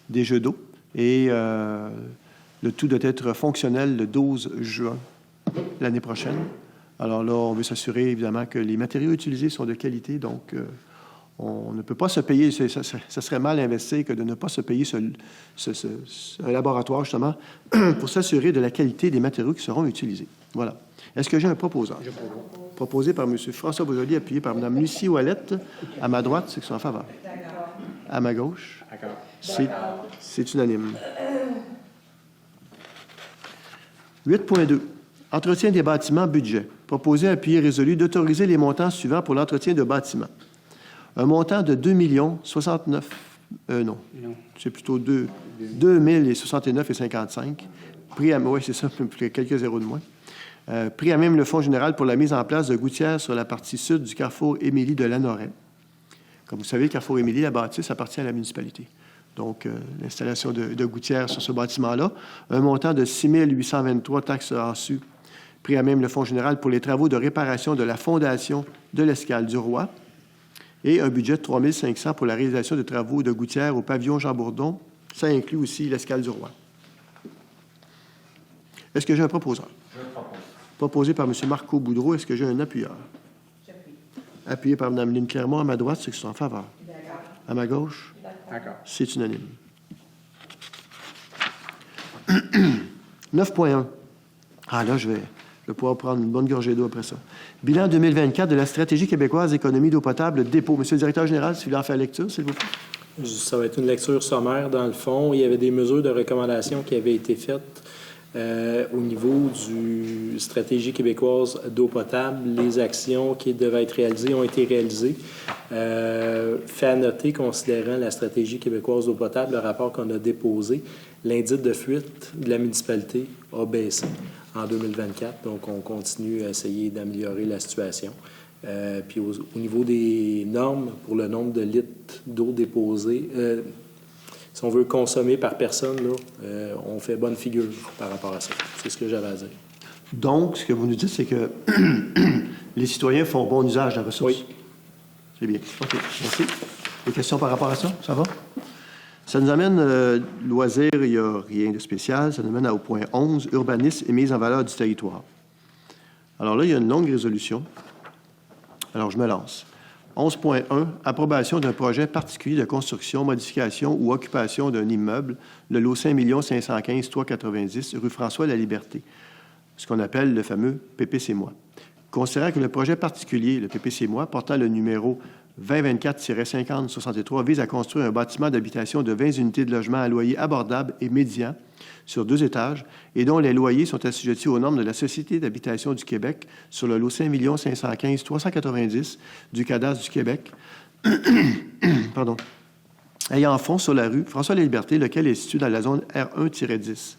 des jeux d'eau et le tout doit être fonctionnel le 12 juin l'année prochaine. Alors là, on veut s'assurer évidemment que les matériaux utilisés sont de qualité, donc on ne peut pas se payer, ça serait mal investi que de ne pas se payer un laboratoire justement pour s'assurer de la qualité des matériaux qui seront utilisés. Voilà. Est-ce que j'ai un proposeur? Proposé par M. François Boisjoli, appuyé par Mme Lucie Ouellette. À ma droite, ceux qui sont en faveur. À ma gauche, c'est unanime. 8.2. Entretien des bâtiments, budget. Proposé, appuyé, résolu d'autoriser les montants suivants pour l'entretien de bâtiments. Un montant de 2 069... non. C'est plutôt 2 069,55. Prix à... Oui, c'est ça, quelques zéros de moins. Pris à même le Fonds général pour la mise en place de gouttières sur la partie sud du carrefour Émilie de Lanoret. Comme vous savez, le carrefour Émilie, la bâtisse appartient à la municipalité. Donc, l'installation de gouttières sur ce bâtiment-là. Un montant de 6 823 taxes reçues, pris à même le Fonds général pour les travaux de réparation de la fondation de l'Escale du Roi. Et un budget de 3 500 pour la réalisation de travaux de gouttières au pavillon Jean-Bourdon. Ça inclut aussi l'Escale du Roi. Est-ce que j'ai un proposeur? Je propose. Proposé par M. Marco Boudreau. Est-ce que j'ai un appuyeur? J'appuie. Appuyé par Mme Lynne Clermont. À ma droite, ceux qui sont en faveur. D'accord. À ma gauche? D'accord. C'est unanime. 9.1. Ah là, je vais pouvoir prendre une bonne gorgée d'eau après ça. Bilan 2024 de la stratégie québécoise d'économie d'eau potable dépôt. Monsieur le directeur général, si vous voulez en faire lecture, s'il vous plaît. Ça va être une lecture sommaire. Dans le fond, il y avait des mesures de recommandation qui avaient été faites au niveau du stratégie québécoise d'eau potable. Les actions qui devaient être réalisées ont été réalisées. Fait à noter, considérant la stratégie québécoise d'eau potable, le rapport qu'on a déposé, l'indice de fuite de la municipalité a baissé en 2024. Donc, on continue à essayer d'améliorer la situation. Puis au niveau des normes pour le nombre de litres d'eau déposée, si on veut consommer par personne, là, on fait bonne figure par rapport à ça. C'est ce que j'avais à dire. Donc, ce que vous nous dites, c'est que les citoyens font bon usage de la ressource. Oui. C'est bien. OK. Merci. Des questions par rapport à ça? Ça va? Ça nous amène, loisirs, il n'y a rien de spécial. Ça nous amène au point 11, urbanisme et mise en valeur du territoire. Alors là, il y a une longue résolution. Alors, je me lance. 11.1, approbation d'un projet particulier de construction, modification ou occupation d'un immeuble, le lot 5 515 390, rue François-la-Liberté, ce qu'on appelle le fameux PPC-moi. Considérant que le projet particulier, le PPC-moi, portant le numéro 2024-5063, vise à construire un bâtiment d'habitation de 20 unités de logement à loyer abordable et médian sur 2 étages et dont les loyers sont assujettis aux normes de la Société d'habitation du Québec sur le lot 5 515 390 du cadastre du Québec, pardon, ayant fond sur la rue François-la-Liberté, lequel est situé dans la zone R1-10.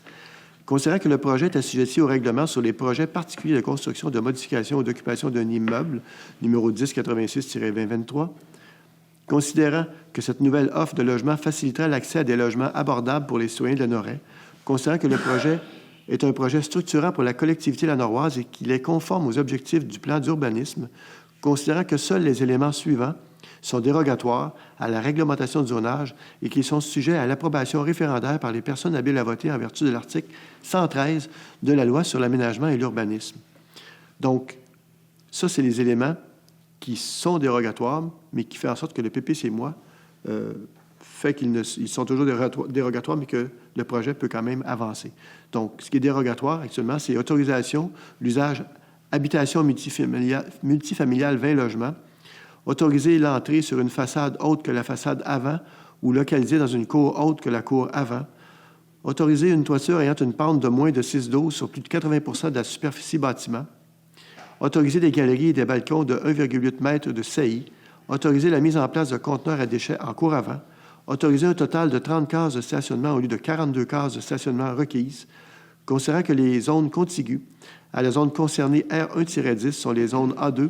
Considérant que le projet est assujetti au règlement sur les projets particuliers de construction, de modification ou d'occupation d'un immeuble, numéro 1086-2023, considérant que cette nouvelle offre de logement facilitera l'accès à des logements abordables pour les citoyens de la Noret, considérant que le projet est un projet structurant pour la collectivité lanoroise et qu'il est conforme aux objectifs du plan d'urbanisme, considérant que seuls les éléments suivants sont dérogatoires à la réglementation du zonage et qu'ils sont sujets à l'approbation référendaire par les personnes habiles à voter en vertu de l'article 113 de la Loi sur l'aménagement et l'urbanisme. Donc, ça, c'est les éléments qui sont dérogatoires, mais qui fait en sorte que le PPC-moi fait qu'ils sont toujours dérogatoires, mais que le projet peut quand même avancer. Donc, ce qui est dérogatoire actuellement, c'est autorisation, l'usage habitation multifamiliale 20 logements, autoriser l'entrée sur une façade autre que la façade avant ou localisée dans une cour autre que la cour avant, autoriser une toiture ayant une pente de moins de 6,12 sur plus de 80 de la superficie bâtiment, autoriser des galeries et des balcons de 1,8 m de saillie, autoriser la mise en place de conteneurs à déchets en cour avant, autoriser un total de 30 cases de stationnement au lieu de 42 cases de stationnement requises, considérant que les zones contiguës à la zone concernée R1-10 sont les zones A2,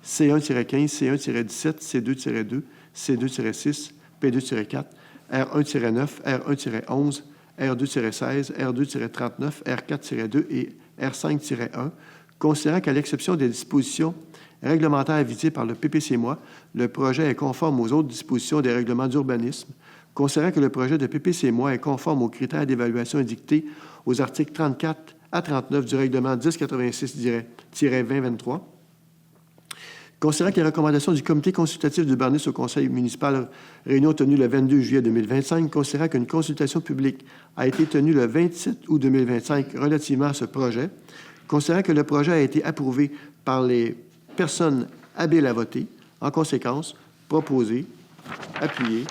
C1-15, C1-17, C2-2, C2-6, P2-4, R1-9, R1-11, R2-16, R2-39, R4-2 et R5-1, considérant qu'à l'exception des dispositions réglementaires visées par le PPC-MOI, le projet est conforme aux autres dispositions des règlements d'urbanisme, considérant que le projet de PPC-MOI est conforme aux critères d'évaluation indiqués aux articles 34 à 39 du règlement 1086-2023, considérant que les recommandations du comité consultatif d'urbanisme au conseil municipal réunion tenue le 22 juillet 2025, considérant qu'une consultation publique a été tenue le 27 août 2025 relativement à ce projet, considérant que le projet a été approuvé par les personnes habiles à voter, en conséquence, proposé, appuyé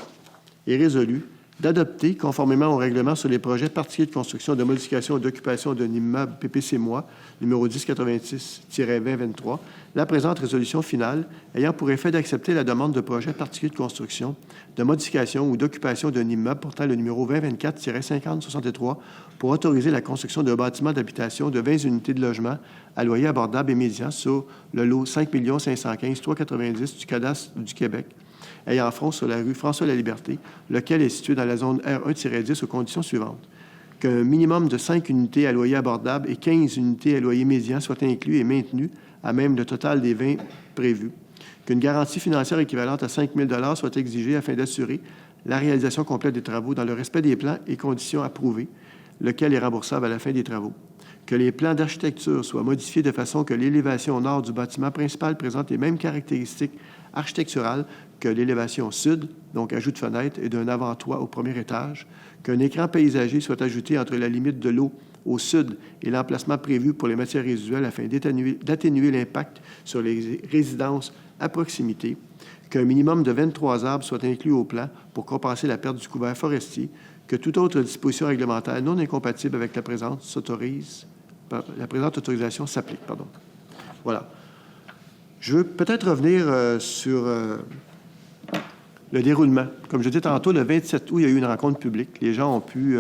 et résolu d'adopter, conformément au règlement sur les projets particuliers de construction, de modification ou d'occupation d'un immeuble PPC-MOI, numéro 1086-2023, la présente résolution finale ayant pour effet d'accepter la demande de projet particulier de construction, de modification ou d'occupation d'un immeuble portant le numéro 2024-5063 pour autoriser la construction d'un bâtiment d'habitation de 20 unités de logement à loyer abordable et médian sur le lot 5 515 390 du cadastre du Québec, ayant front sur la rue François-Laliberté, lequel est situé dans la zone R1-10 aux conditions suivantes. Qu'un minimum de 5 unités à loyer abordable et 15 unités à loyer médian soient inclus et maintenus à même le total des 20 prévus. Qu'une garantie financière équivalente à 5 000 $ soit exigée afin d'assurer la réalisation complète des travaux dans le respect des plans et conditions approuvés, lequel est remboursable à la fin des travaux. Que les plans d'architecture soient modifiés de façon que l'élévation nord du bâtiment principal présente les mêmes caractéristiques architecturales que l'élévation sud, donc ajout de fenêtres et d'un avant-toit au premier étage, qu'un écran paysager soit ajouté entre la limite de l'eau au sud et l'emplacement prévu pour les matières résiduelles afin d'atténuer l'impact sur les résidences à proximité, qu'un minimum de 23 arbres soit inclus au plan pour compenser la perte du couvert forestier, que toute autre disposition réglementaire non incompatible avec la présente autorisation s'applique. Voilà. Je veux peut-être revenir sur le déroulement. Comme je disais tantôt, le 27 août, il y a eu une rencontre publique. Les gens ont pu,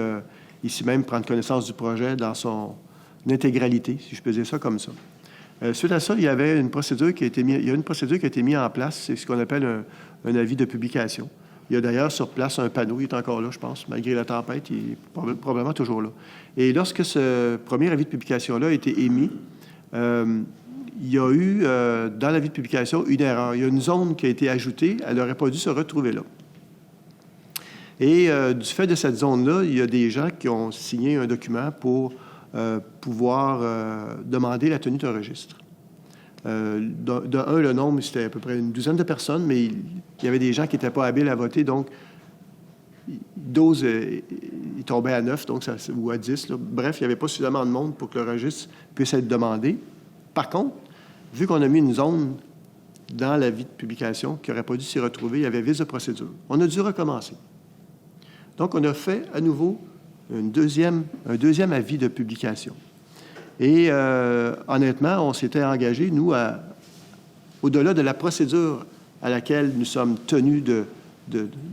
ici même, prendre connaissance du projet dans son intégralité, si je peux dire ça comme ça. Suite à ça, il y avait une procédure qui a été mise en place. C'est ce qu'on appelle un avis de publication. Il y a d'ailleurs sur place un panneau, il est encore là, je pense, malgré la tempête, il est probablement toujours là. Et lorsque ce premier avis de publication-là a été émis, il y a eu, dans l'avis de publication, une erreur. Il y a une zone qui a été ajoutée, elle n'aurait pas dû se retrouver là. Et du fait de cette zone-là, il y a des gens qui ont signé un document pour pouvoir demander la tenue d'un registre. Le nombre, c'était à peu près une douzaine de personnes, mais il y avait des gens qui n'étaient pas habiles à voter, donc 12, il tombait à 9, donc ou à 10. Là. Bref, il n'y avait pas suffisamment de monde pour que le registre puisse être demandé. Par contre, vu qu'on a mis une zone dans l'avis de publication qui n'aurait pas dû s'y retrouver, il y avait vice de procédure. On a dû recommencer. Donc, on a fait à nouveau un deuxième avis de publication. Et honnêtement, on s'était engagé, nous, au-delà de la procédure à laquelle nous sommes tenus de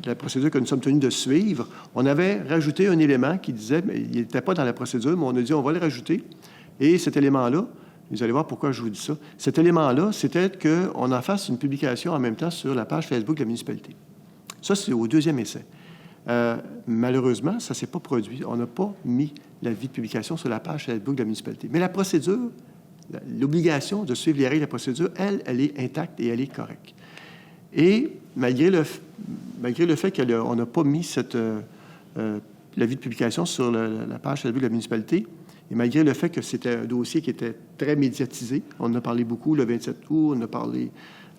la procédure que nous sommes tenus de suivre, on avait rajouté un élément qui disait, mais il n'était pas dans la procédure, mais on a dit on va le rajouter. Et cet élément-là, vous allez voir pourquoi je vous dis ça, cet élément-là, c'était qu'on en fasse une publication en même temps sur la page Facebook de la municipalité. Ça, c'est au deuxième essai. Malheureusement, ça ne s'est pas produit. On n'a pas mis l'avis de publication sur la page Facebook de la municipalité. Mais la procédure, l'obligation de suivre les règles de la procédure, elle est intacte et elle est correcte. Et malgré le fait qu'on n'a pas mis l'avis de publication sur la page Facebook de la municipalité, et malgré le fait que c'était un dossier qui était très médiatisé, on en a parlé beaucoup le 27 août, on a parlé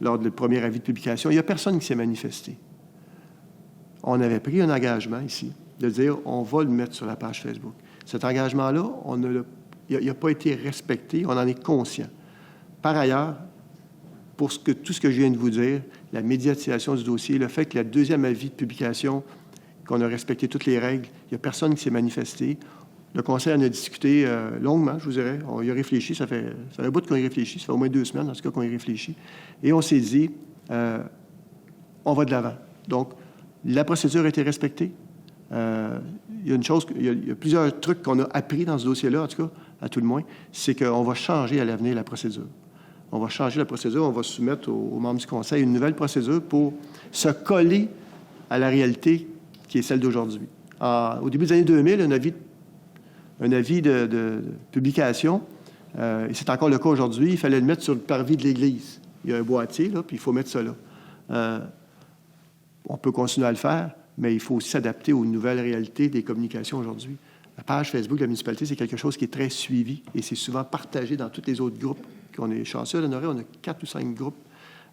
lors du premier avis de publication, il n'y a personne qui s'est manifesté. On avait pris un engagement ici de dire on va le mettre sur la page Facebook. Cet engagement-là, il n'a pas été respecté, on en est conscient. Par ailleurs, pour tout ce que je viens de vous dire, la médiatisation du dossier, le fait que le deuxième avis de publication, qu'on a respecté toutes les règles, il n'y a personne qui s'est manifesté. Le conseil en a discuté longuement, je vous dirais. On y a réfléchi, ça fait un bout qu'on y réfléchit, ça fait au moins 2 semaines, en tout cas, qu'on y réfléchit. Et on s'est dit, on va de l'avant. Donc, la procédure a été respectée. Il y a plusieurs trucs qu'on a appris dans ce dossier-là, en tout cas, à tout le moins, c'est qu'on va changer à l'avenir la procédure. On va changer la procédure, on va soumettre aux membres du Conseil une nouvelle procédure pour se coller à la réalité qui est celle d'aujourd'hui. Au début des années 2000, un avis de publication, et c'est encore le cas aujourd'hui, il fallait le mettre sur le parvis de l'Église. Il y a un boîtier, là, puis il faut mettre ça là. On peut continuer à le faire, mais il faut aussi s'adapter aux nouvelles réalités des communications aujourd'hui. La page Facebook de la municipalité, c'est quelque chose qui est très suivi et c'est souvent partagé dans tous les autres groupes. On est chanceux à l'honorer, on a 4 ou 5 groupes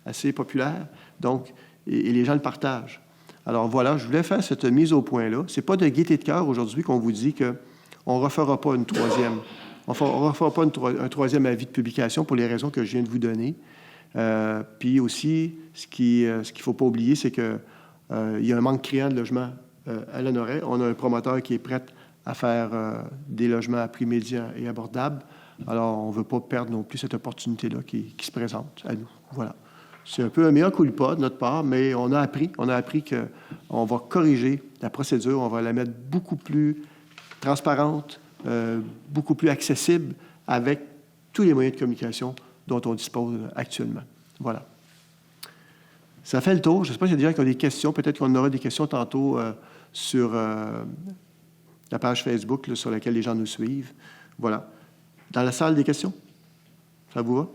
assez populaires, donc, et les gens le partagent. Alors voilà, je voulais faire cette mise au point-là. Ce n'est pas de gaieté de cœur aujourd'hui qu'on vous dit qu'on ne refera pas une troisième. On ne refera pas un troisième avis de publication pour les raisons que je viens de vous donner. Puis aussi, ce qu'il ne faut pas oublier, c'est qu'il y a un manque criant de logements à l'honoret. On a un promoteur qui est prêt à faire des logements à prix médian et abordable. Alors, on ne veut pas perdre non plus cette opportunité-là qui se présente à nous. Voilà. C'est un peu un mea culpa de notre part, mais on a appris qu'on va corriger la procédure, on va la mettre beaucoup plus transparente, beaucoup plus accessible avec tous les moyens de communication dont on dispose actuellement. Voilà. Ça fait le tour. Je ne sais pas s'il y a des gens qui ont des questions. Peut-être qu'on aura des questions tantôt sur la page Facebook là, sur laquelle les gens nous suivent. Voilà. Dans la salle, des questions? Ça vous va?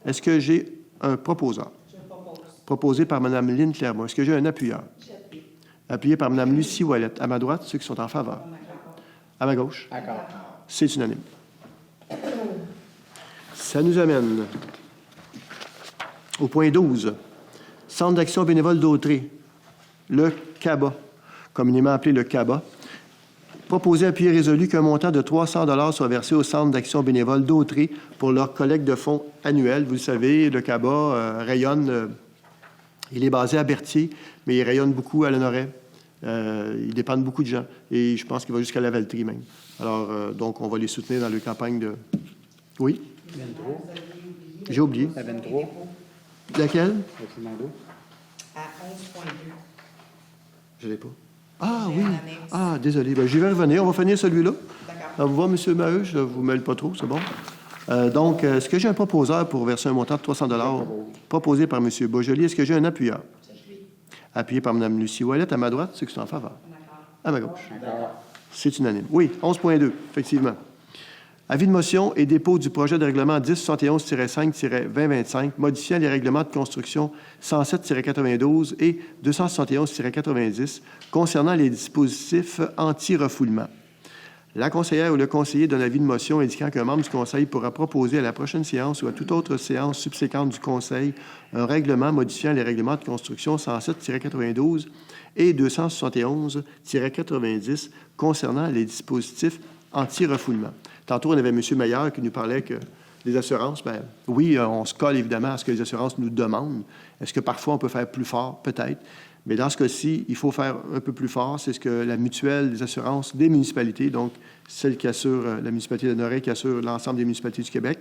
Est-ce que j'ai un proposeur? Je propose. Proposé par Mme Lynne Clermont. Est-ce que j'ai un appuyeur? J'appuie. Appuyé par Mme Lucie Ouellette. À ma droite, ceux qui sont en faveur. À ma gauche? D'accord. C'est unanime. Ça nous amène au point 12. Centre d'action bénévole d'Autrey, le CABA, communément appelé le CABA. Proposé, appuyé, résolu qu'un montant de 300 $ soit versé au Centre d'action bénévole d'Autrey pour leur collecte de fonds annuelle. Vous le savez, le CABA rayonne, il est basé à Berthier, mais il rayonne beaucoup à l'Honoret. Il dépend de beaucoup de gens. Et je pense qu'il va jusqu'à la Valtrie même. Alors, donc, on va les soutenir dans leur campagne de... Oui? 23. J'ai oublié. La 23. Laquelle? À 11,2. Je ne l'ai pas. Ah oui. Ah, désolé. Ben, j'y vais revenir. On va finir celui-là. D'accord. Ça vous va, M. Maheu? Je ne vous mêle pas trop, c'est bon? Donc, est-ce que j'ai un proposeur pour verser un montant de 300 $ proposé par M. Beaujolais? Est-ce que j'ai un appuyeur? Appuyé par Mme Lucie Ouellette. À ma droite, ceux qui sont en faveur. À ma gauche. C'est unanime. Oui, 11.2, effectivement. Avis de motion et dépôt du projet de règlement 1071-5-2025 modifiant les règlements de construction 107-92 et 271-90 concernant les dispositifs anti-refoulement. La conseillère ou le conseiller donne avis de motion indiquant qu'un membre du conseil pourra proposer à la prochaine séance ou à toute autre séance subséquente du conseil un règlement modifiant les règlements de construction 107-92 et 271-90 concernant les dispositifs anti-refoulement. Tantôt, on avait M. Maillard qui nous parlait que les assurances, bien, oui, on se colle évidemment à ce que les assurances nous demandent. Est-ce que parfois on peut faire plus fort? Peut-être. Mais dans ce cas-ci, il faut faire un peu plus fort. C'est ce que la mutuelle des assurances des municipalités, donc celle qui assure la municipalité de Honoret, qui assure l'ensemble des municipalités du Québec,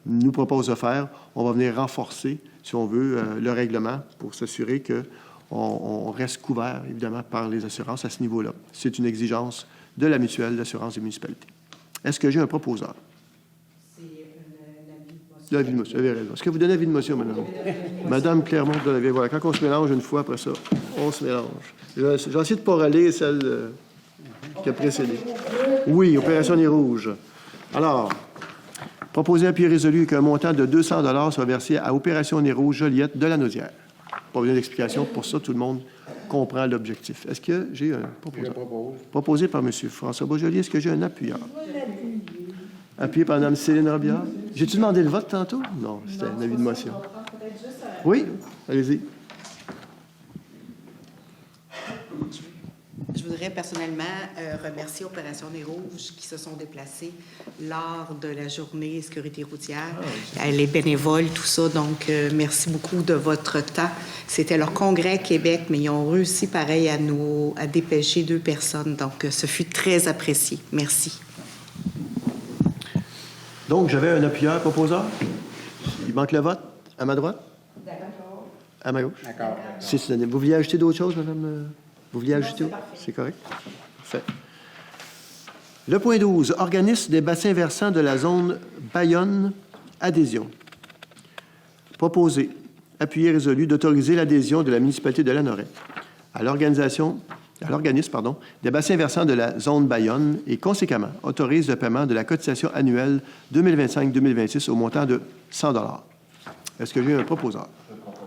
nous propose de faire. On va venir renforcer, si on veut, le règlement pour s'assurer qu'on reste couvert, évidemment, par les assurances à ce niveau-là. C'est une exigence de la mutuelle d'assurance des municipalités. Est-ce que j'ai un proposeur? C'est l'avis de motion. L'avis de motion, vous avez raison. Est-ce que vous donnez l'avis de motion, madame? Madame Clermont donne l'avis. Voilà, quand on se mélange une fois, après ça, on se mélange. J'ai essayé de ne pas relayer celle qui a précédé. Oui, Opération Nez Rouge. Alors, proposer un appui résolu qu'un montant de 200 $ soit versé à Opération Nez Rouge Joliette de la Naudière. Pas besoin d'explication. Pour ça, tout le monde comprend l'objectif. Est-ce que j'ai un proposeur? Proposé par M. François Beaujolais. Est-ce que j'ai un appuyeur? Appuyé par Mme Céline Robillard. J'ai-tu demandé le vote tantôt? Non, c'était un avis de motion. Oui, allez-y. Je voudrais personnellement remercier Opération Nez Rouge qui se sont déplacés lors de la journée sécurité routière. Les bénévoles, tout ça. Donc, merci beaucoup de votre temps. C'était leur congrès à Québec, mais ils ont réussi, pareil, à dépêcher 2 personnes. Donc, ce fut très apprécié. Merci. Donc, j'avais un appuyeur proposeur. Il manque le vote. À ma droite? D'accord. À ma gauche? D'accord. C'est unanime. Vous vouliez ajouter d'autres choses, madame? Vous vouliez ajouter? C'est correct? Parfait. Le point 12. Organisme des bassins versants de la zone Bayonne-Adhésion. Proposé, appuyé, résolu d'autoriser l'adhésion de la municipalité de Lanoraie à l'organisme des bassins versants de la zone Bayonne et, conséquemment, autorise le paiement de la cotisation annuelle 2025-2026 au montant de 100 $. Est-ce que j'ai un proposeur?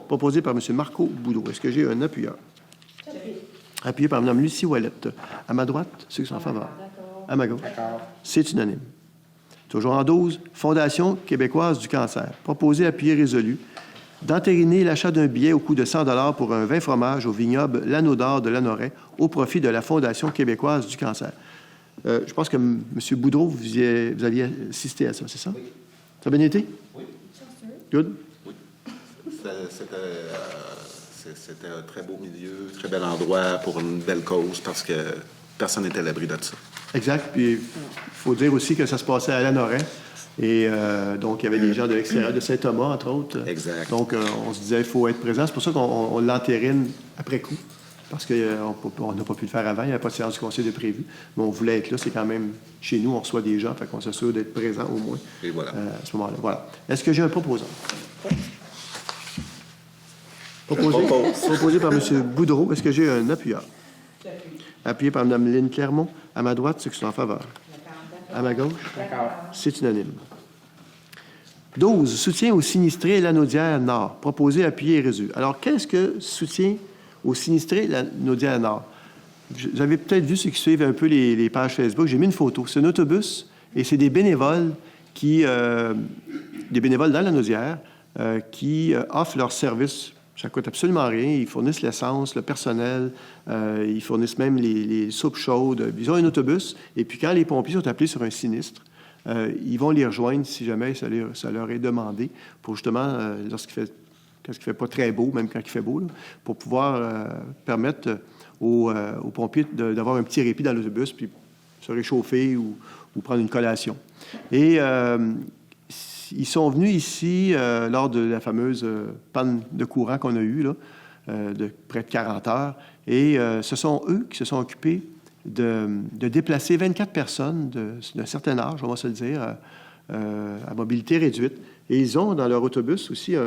Proposé par M. Marco Boudreau. Est-ce que j'ai un appuyeur? Appuyé par Mme Lucie Ouellette. À ma droite, ceux qui sont en faveur. À ma gauche. C'est unanime. Toujours en 12, Fondation québécoise du cancer. Proposé, appuyé, résolu d'entériner l'achat d'un billet au coût de 100 $ pour un vin fromage au vignoble L'Anneau d'Or de Lanoraie au profit de la Fondation québécoise du cancer. Je pense que M. Boudreau, vous aviez assisté à ça, c'est ça? Oui. Ça a bien été? Oui. Good? Oui. C'était un très beau milieu, très bel endroit pour une belle cause parce que personne n'était à l'abri de ça. Exact. Puis il faut dire aussi que ça se passait à Lanoraie. Et donc, il y avait des gens de l'extérieur, de Saint-Thomas, entre autres. Exact. Donc, on se disait qu'il faut être présent. C'est pour ça qu'on l'entérine après coup, parce qu'on n'a pas pu le faire avant. Il n'y avait pas de séance du conseil de prévu. Mais on voulait être là. C'est quand même chez nous, on reçoit des gens. Fait qu'on s'assure d'être présent au moins. Et voilà. À ce moment-là. Voilà. Est-ce que j'ai un proposant? Proposé par M. Boudreau. Est-ce que j'ai un appuyeur? Appuyé par Mme Lynne Clermont. À ma droite, ceux qui sont en faveur. À ma gauche? C'est unanime. 12. Soutien aux sinistrés Lanaudière-Nord. Proposé, appuyé et résolu. Alors, qu'est-ce que soutien aux sinistrés Lanaudière-Nord? Vous avez peut-être vu ceux qui suivent un peu les pages Facebook. J'ai mis une photo. C'est un autobus et c'est des bénévoles dans la Naudière qui offrent leur service. Ça ne coûte absolument rien. Ils fournissent l'essence, le personnel, ils fournissent même les soupes chaudes. Ils ont un autobus. Et puis, quand les pompiers sont appelés sur un sinistre, ils vont les rejoindre si jamais ça leur est demandé pour justement, quand il ne fait pas très beau, même quand il fait beau, là, pour pouvoir permettre aux pompiers d'avoir un petit répit dans l'autobus, puis se réchauffer ou prendre une collation. Et ils sont venus ici lors de la fameuse panne de courant qu'on a eue, là, de près de 40 heures. Et ce sont eux qui se sont occupés de déplacer 24 personnes d'un certain âge, on va se le dire, à mobilité réduite. Et ils ont dans leur autobus aussi je ne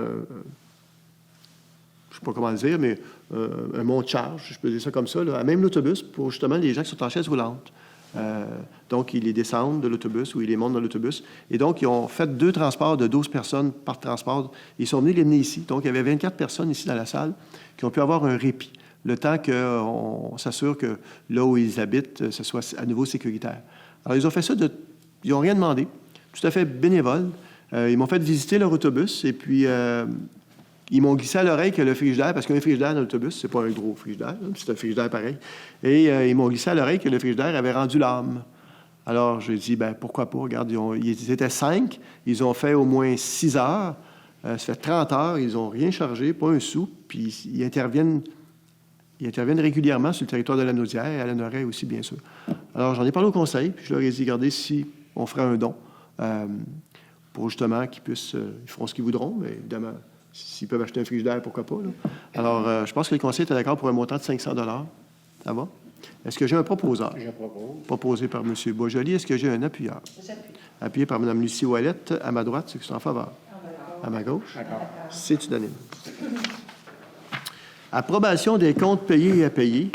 sais pas comment le dire, mais un monte-charge, je peux dire ça comme ça, là, à même l'autobus pour justement les gens qui sont en chaise roulante. Donc, ils les descendent de l'autobus ou ils les montent dans l'autobus. Et donc, ils ont fait 2 transports de 12 personnes par transport. Ils sont venus les mener ici. Donc, il y avait 24 personnes ici dans la salle qui ont pu avoir un répit, le temps qu'on s'assure que là où ils habitent, ce soit à nouveau sécuritaire. Alors, ils ont fait ça, ils n'ont rien demandé, tout à fait bénévole. Ils m'ont fait visiter leur autobus et puis ils m'ont glissé à l'oreille que le frigidaire, parce qu'il y a un frigidaire dans l'autobus, c'est pas un gros frigidaire, c'est un frigidaire pareil, et ils m'ont glissé à l'oreille que le frigidaire avait rendu l'âme. Alors, j'ai dit, pourquoi pas, regarde, ils étaient 5, ils ont fait au moins 6 heures, ça fait 30 heures, ils n'ont rien chargé, pas un sou, puis ils interviennent régulièrement sur le territoire de la Naudière et à la Lanoraie aussi, bien sûr. Alors, j'en ai parlé au conseil, puis je leur ai dit, regardez, si on ferait un don, pour justement qu'ils puissent, ils feront ce qu'ils voudront, mais évidemment, s'ils peuvent acheter un frigidaire, pourquoi pas, là. Alors, je pense que le conseil était d'accord pour un montant de 500 $. Ça va? Est-ce que j'ai un proposeur? Je propose. Proposé par M. Boisjoli. Est-ce que j'ai un appuyeur? J'appuie. Appuyé par Mme Lucie Ouellette. À ma droite, ceux qui sont en faveur. À ma gauche? D'accord. C'est unanime. Approbation des comptes payés et à payer.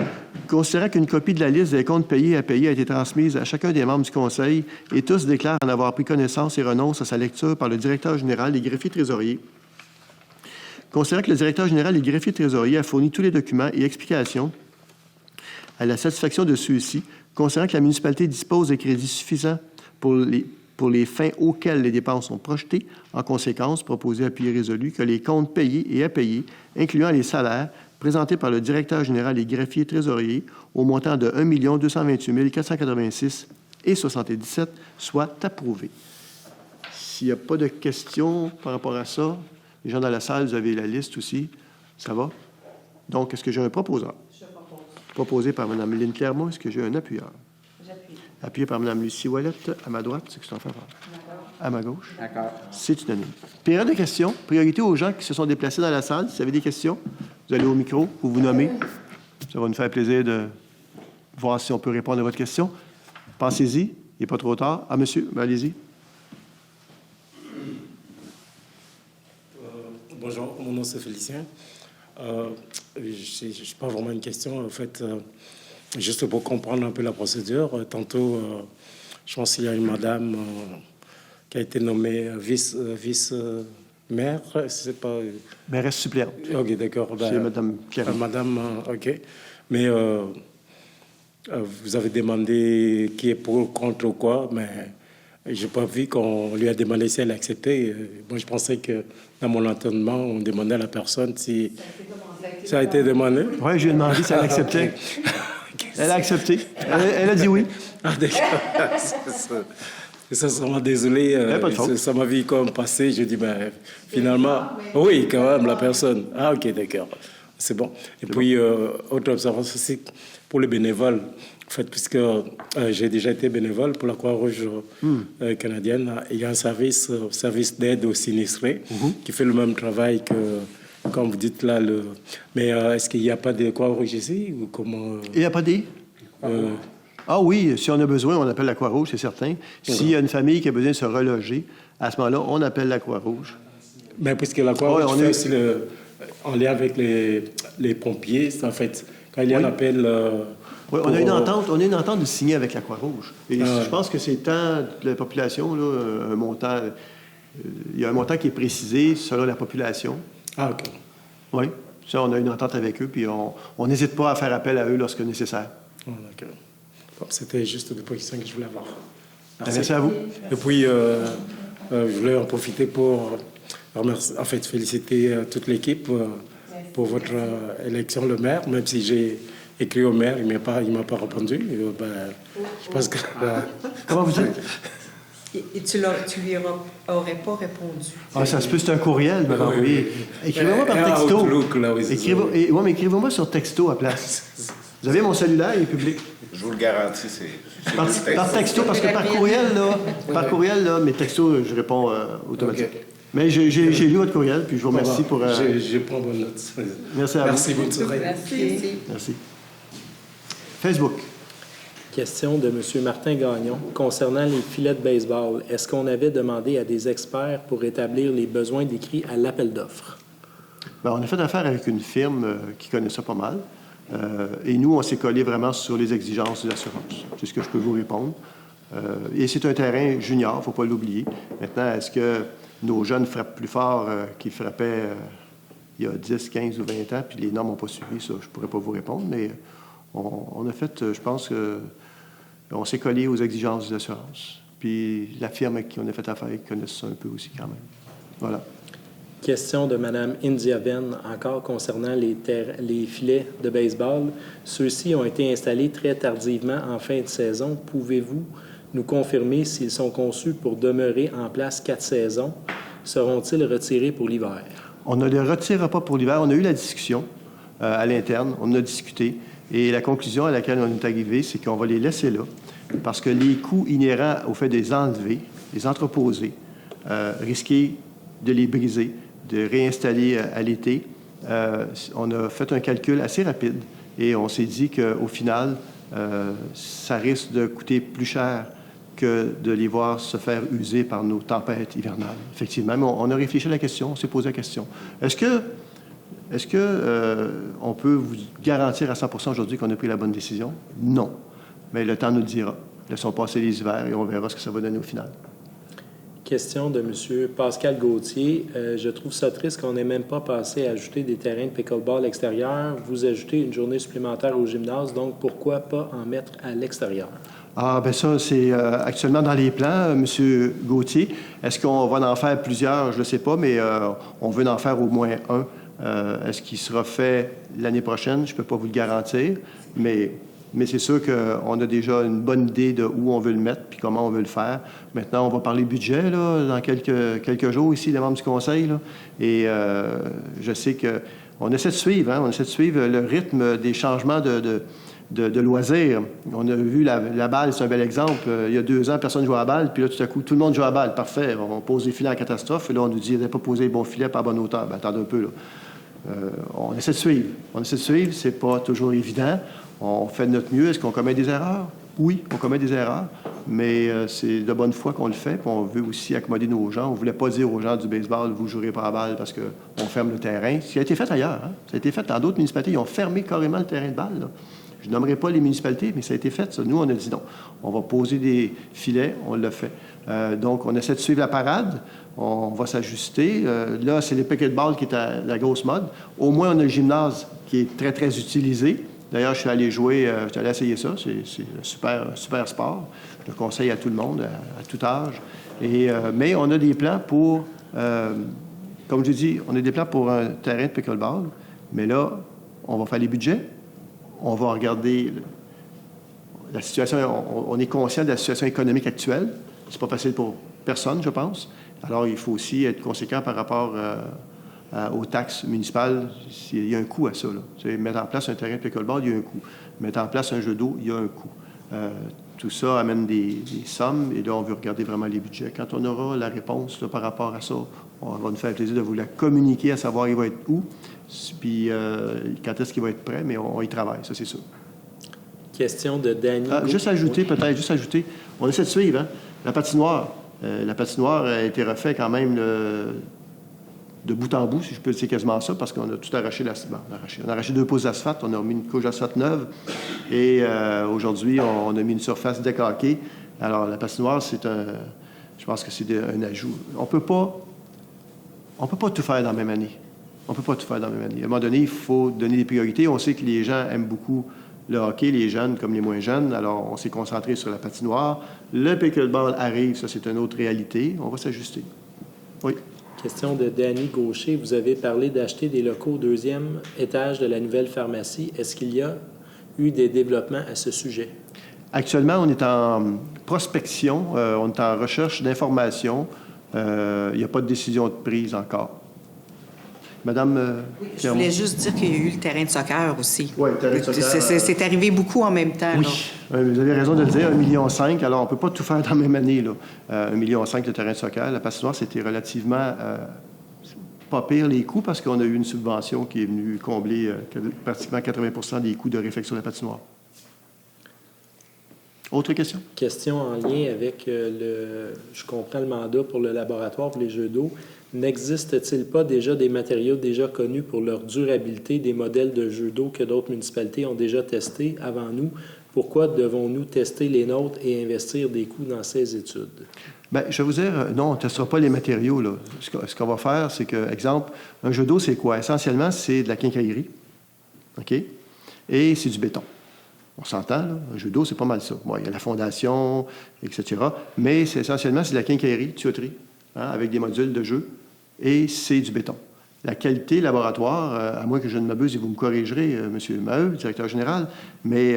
Considérant qu'une copie de la liste des comptes payés et à payer a été transmise à chacun des membres du Conseil et tous déclarent en avoir pris connaissance et renoncent à sa lecture par le directeur général et greffier trésorier. Considérant que le directeur général et greffier trésorier a fourni tous les documents et explications à la satisfaction de ceux-ci, considérant que la municipalité dispose de crédits suffisants pour les fins auxquelles les dépenses sont projetées, en conséquence, proposé, appuyé, résolu, que les comptes payés et à payer, incluant les salaires, présentés par le directeur général et greffier trésorier au montant de 1 228 486,77 soient approuvés. S'il n'y a pas de questions par rapport à ça, les gens dans la salle, vous avez la liste aussi. Ça va? Donc, est-ce que j'ai un proposeur? Je propose. Proposé par Mme Lynne Clermont. Est-ce que j'ai un appuyeur? J'appuie. Appuyé par Mme Lucie Ouellette. À ma droite, c'est que c'est en faveur. D'accord. À ma gauche? D'accord. C'est unanime. Période de questions. Priorité aux gens qui se sont déplacés dans la salle. Si vous avez des questions, vous allez au micro, vous vous nommez. Ça va nous faire plaisir de voir si on peut répondre à votre question. Pensez-y. Il n'est pas trop tard. Ah, monsieur, allez-y. Bonjour, mon nom c'est Félicien. Je n'ai pas vraiment une question, en fait, juste pour comprendre un peu la procédure. Tantôt, je pense qu'il y a une madame qui a été nommée vice-maire, c'est pas... Mairesse suppléante. Ok, d'accord. C'est Mme Pierre. Madame, ok. Mais vous avez demandé qui est pour, contre ou quoi, mais j'ai pas vu qu'on lui a demandé si elle acceptait. Moi, je pensais que dans mon entendement, on demandait à la personne si ça a été demandé. Oui, j'ai demandé si elle acceptait. Elle a accepté. Elle a dit oui. Ah, d'accord. Ça m'a désolé. Pas de faute. Ça m'a vu comme passer. Je dis, ben, finalement, oui, quand même, la personne. Ah, ok, d'accord. C'est bon. Et puis, autre observation aussi pour les bénévoles. En fait, puisque j'ai déjà été bénévole pour la Croix-Rouge canadienne, il y a un service d'aide aux sinistrés qui fait le même travail que, comme vous dites là. Mais est-ce qu'il n'y a pas de Croix-Rouge ici ou comment? Il n'y a pas des? Ah oui, si on a besoin, on appelle la Croix-Rouge, c'est certain. S'il y a une famille qui a besoin de se reloger, à ce moment-là, on appelle la Croix-Rouge. Mais puisque la Croix-Rouge fait aussi en lien avec les pompiers, en fait, quand il y a un appel... Oui, on a une entente de signer avec la Croix-Rouge. Et je pense que c'est tant de la population, là, un montant... il y a un montant qui est précisé selon la population. Ah, OK. Oui, ça, on a une entente avec eux, puis on n'hésite pas à faire appel à eux lorsque nécessaire. Oh, d'accord. Bon, c'était juste des questions que je voulais avoir. Merci à vous. Et puis, je voulais en profiter pour remercier, en fait, féliciter toute l'équipe pour votre élection, le maire, même si j'ai écrit au maire, il ne m'a pas répondu. Je pense que... Comment vous dites? Et tu lui aurais pas répondu. Ah, ça se peut, c'est un courriel, mais oui. Écrivez-moi par texto. Outlook, là, oui, mais écrivez-moi sur texto à place. Vous avez mon cellulaire, il est public. Je vous le garantis, c'est Par texto, parce que par courriel, là, mes textos, je réponds automatiquement. Okay. Mais j'ai lu votre courriel, puis je vous remercie pour... Je prends bonne note. Merci à vous. Merci, bonne soirée. Merci. Facebook. Question de M. Martin Gagnon. Concernant les filets de baseball, est-ce qu'on avait demandé à des experts pour établir les besoins décrits à l'appel d'offres? Bien, on a fait affaire avec une firme qui connaît ça pas mal. Et nous, on s'est collé vraiment sur les exigences de l'assurance. C'est ce que je peux vous répondre. Et c'est un terrain junior, il ne faut pas l'oublier. Maintenant, est-ce que nos jeunes frappent plus fort qu'ils frappaient il y a 10, 15 ou 20 ans, puis les normes n'ont pas suivi? Ça, je ne pourrais pas vous répondre, mais on a fait, je pense qu'on s'est collé aux exigences de l'assurance. Puis la firme avec qui on a fait affaire, ils connaissent ça un peu aussi quand même. Voilà. Question de Mme India Ben, encore concernant les filets de baseball. Ceux-ci ont été installés très tardivement en fin de saison. Pouvez-vous nous confirmer s'ils sont conçus pour demeurer en place 4 saisons? Seront-ils retirés pour l'hiver? On ne les retirera pas pour l'hiver. On a eu la discussion à l'interne. On en a discuté. Et la conclusion à laquelle on est arrivé, c'est qu'on va les laisser là parce que les coûts inhérents au fait de les enlever, les entreposer, risquer de les briser, de réinstaller à l'été, on a fait un calcul assez rapide et on s'est dit qu'au final, ça risque de coûter plus cher que de les voir se faire user par nos tempêtes hivernales. Effectivement, mais on a réfléchi à la question, on s'est posé la question. Est-ce que on peut vous garantir à 100% aujourd'hui qu'on a pris la bonne décision? Non. Mais le temps nous le dira. Laissons passer les hivers et on verra ce que ça va donner au final. Question de M. Pascal Gauthier. Je trouve ça triste qu'on n'ait même pas passé à ajouter des terrains de pickleball extérieur. Vous ajoutez une journée supplémentaire au gymnase, donc pourquoi pas en mettre à l'extérieur? Ah, bien ça, c'est actuellement dans les plans, M. Gauthier. Est-ce qu'on va en faire plusieurs? Je ne sais pas, mais on veut en faire au moins un. Est-ce qu'il sera fait l'année prochaine? Je ne peux pas vous le garantir, mais c'est sûr qu'on a déjà une bonne idée de où on veut le mettre puis comment on veut le faire. Maintenant, on va parler budget là, dans quelques jours ici, les membres du conseil. Là, et je sais qu'on essaie de suivre, on essaie de suivre le rythme des changements de loisirs. On a vu la balle, c'est un bel exemple. Il y a 2 ans, personne ne jouait à la balle, puis là, tout à coup, tout le monde joue à la balle. Parfait. On pose des filets en catastrophe, et là, on nous dit, vous n'avez pas posé les bons filets par bonne hauteur. Bien, attendez un peu, là. On essaie de suivre. C'est pas toujours évident. On fait de notre mieux. Est-ce qu'on commet des erreurs? Oui, on commet des erreurs. mais c'est de bonne foi qu'on le fait, puis on veut aussi accommoder nos gens. On ne voulait pas dire aux gens du baseball, vous ne jouerez pas à balle parce qu'on ferme le terrain. Ce qui a été fait ailleurs, hein? Ça a été fait dans d'autres municipalités. Ils ont fermé carrément le terrain de balle, là. Je nommerai pas les municipalités, mais ça a été fait, ça. Nous, on a dit non. On va poser des filets, on l'a fait. Donc, on essaie de suivre la parade. On va s'ajuster. Là, c'est les pickleball qui est à la grosse mode. Au moins, on a le gymnase qui est très, très utilisé. D'ailleurs, je suis allé jouer, je suis allé essayer ça. C'est un super sport. Je le conseille à tout le monde, à tout âge. Mais on a des plans pour, comme je dis, on a des plans pour un terrain de pickleball. Mais là, on va faire les budgets. On va regarder la situation. On est conscient de la situation économique actuelle. C'est pas facile pour personne, je pense. Alors, il faut aussi être conséquent par rapport aux taxes municipales. Il y a un coût à ça, là. Mettre en place un terrain de pickleball, il y a un coût. Mettre en place un jeu d'eau, il y a un coût. Tout ça amène des sommes, et là, on veut regarder vraiment les budgets. Quand on aura la réponse là, par rapport à ça, on va nous faire plaisir de vous la communiquer, à savoir il va être où, puis quand est-ce qu'il va être prêt, mais on y travaille, ça, c'est sûr. Question de Danny. Juste ajouter, on essaie de suivre, hein? La patinoire a été refaite quand même de bout en bout, si je peux dire quasiment ça, parce qu'on a tout arraché. On a arraché 2 pouces d'asphalte, on a mis une couche d'asphalte neuve, et aujourd'hui, on a mis une surface décaquée. Alors, la patinoire, je pense que c'est un ajout. On peut pas tout faire dans la même année. À un moment donné, il faut donner des priorités. On sait que les gens aiment beaucoup le hockey, les jeunes comme les moins jeunes. Alors, on s'est concentré sur la patinoire. Le pickleball arrive, ça, c'est une autre réalité. On va s'ajuster. Oui. Question de Danny Gaucher. Vous avez parlé d'acheter des locaux au 2e étage de la nouvelle pharmacie. Est-ce qu'il y a eu des développements à ce sujet? Actuellement, on est en prospection, on est en recherche d'informations. Il n'y a pas de décision de prise encore. Madame Je voulais juste dire qu'il y a eu le terrain de soccer aussi. Oui, le terrain de soccer. C'est arrivé beaucoup en même temps. Oui, vous avez raison de le dire, 1,5 million. Alors, on ne peut pas tout faire dans la même année, là. 1,5 million, le terrain de soccer. La patinoire, c'était relativement pas pire les coûts, parce qu'on a eu une subvention qui est venue combler pratiquement 80% des coûts de réfection de la patinoire. Autre question? Question en lien avec je comprends le mandat pour le laboratoire pour les jeux d'eau. N'existe-t-il pas déjà des matériaux déjà connus pour leur durabilité, des modèles de jeux d'eau que d'autres municipalités ont déjà testés avant nous? Pourquoi devons-nous tester les nôtres et investir des coûts dans ces études? Bien, je vais vous dire, non, on ne testera pas les matériaux, là. Ce qu'on va faire, c'est que, exemple, un jeu d'eau, c'est quoi? Essentiellement, c'est de la quincaillerie, OK? Et c'est du béton. On s'entend, là. Un jeu d'eau, c'est pas mal ça. Bon, il y a la fondation, etc. Mais essentiellement, c'est de la quincaillerie, tuyauterie, hein, avec des modules de jeu, et c'est du béton. La qualité laboratoire, à moins que je ne m'abuse, et vous me corrigerez, M. Maheu, directeur général, mais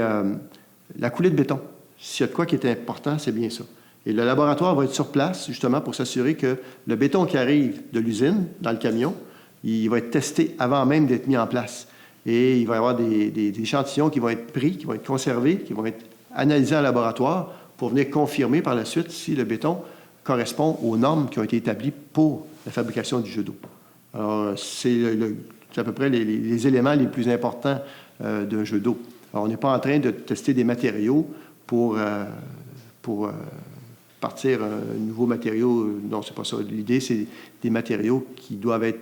la coulée de béton, s'il y a de quoi qui est important, c'est bien ça. Et le laboratoire va être sur place, justement, pour s'assurer que le béton qui arrive de l'usine, dans le camion, il va être testé avant même d'être mis en place. Et il va y avoir des échantillons qui vont être pris, qui vont être conservés, qui vont être analysés en laboratoire pour venir confirmer par la suite si le béton correspond aux normes qui ont été établies pour la fabrication du jeu d'eau. Alors, c'est à peu près les éléments les plus importants d'un jeu d'eau. Alors, on n'est pas en train de tester des matériaux pour partir un nouveau matériau. Non, c'est pas ça. L'idée, c'est des matériaux qui doivent être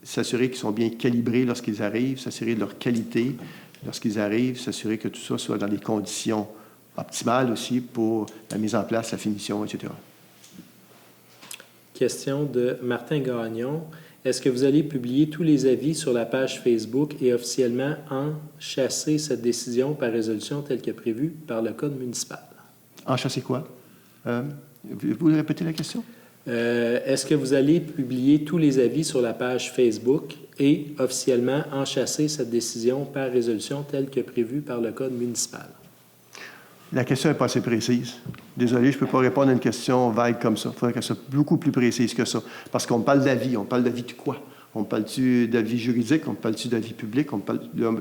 s'assurer qu'ils sont bien calibrés lorsqu'ils arrivent, s'assurer de leur qualité lorsqu'ils arrivent, s'assurer que tout ça soit dans des conditions optimales aussi pour la mise en place, la finition, etc. Question de Martin Gagnon. Est-ce que vous allez publier tous les avis sur la page Facebook et officiellement enchasser cette décision par résolution telle que prévue par le Code municipal? Enchasser quoi? Vous répétez la question? Est-ce que vous allez publier tous les avis sur la page Facebook et officiellement enchasser cette décision par résolution telle que prévue par le Code municipal? La question n'est pas assez précise. Désolé, je ne peux pas répondre à une question vague comme ça. Il faudrait qu'elle soit beaucoup plus précise que ça. Parce qu'on parle d'avis. On parle d'avis de quoi? On parle-tu d'avis juridique? On parle-tu d'avis public?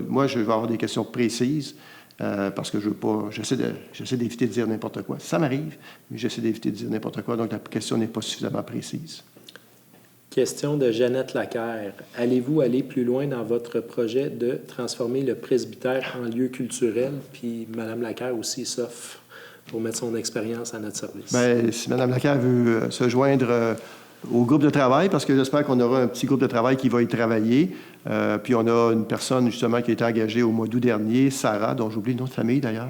Moi, je vais avoir des questions précises parce que je veux pas... J'essaie d'éviter de dire n'importe quoi. Ça m'arrive, mais j'essaie d'éviter de dire n'importe quoi. Donc, la question n'est pas suffisamment précise. Question de Jeannette Lacaire. Allez-vous aller plus loin dans votre projet de transformer le presbytère en lieu culturel? Puis Mme Lacaire aussi s'offre pour mettre son expérience à notre service. Bien, si Mme Lacaire veut se joindre au groupe de travail, parce que j'espère qu'on aura un petit groupe de travail qui va y travailler. Puis on a une personne, justement, qui a été engagée au mois d'août dernier, Sarah, dont j'oublie le nom de famille, d'ailleurs.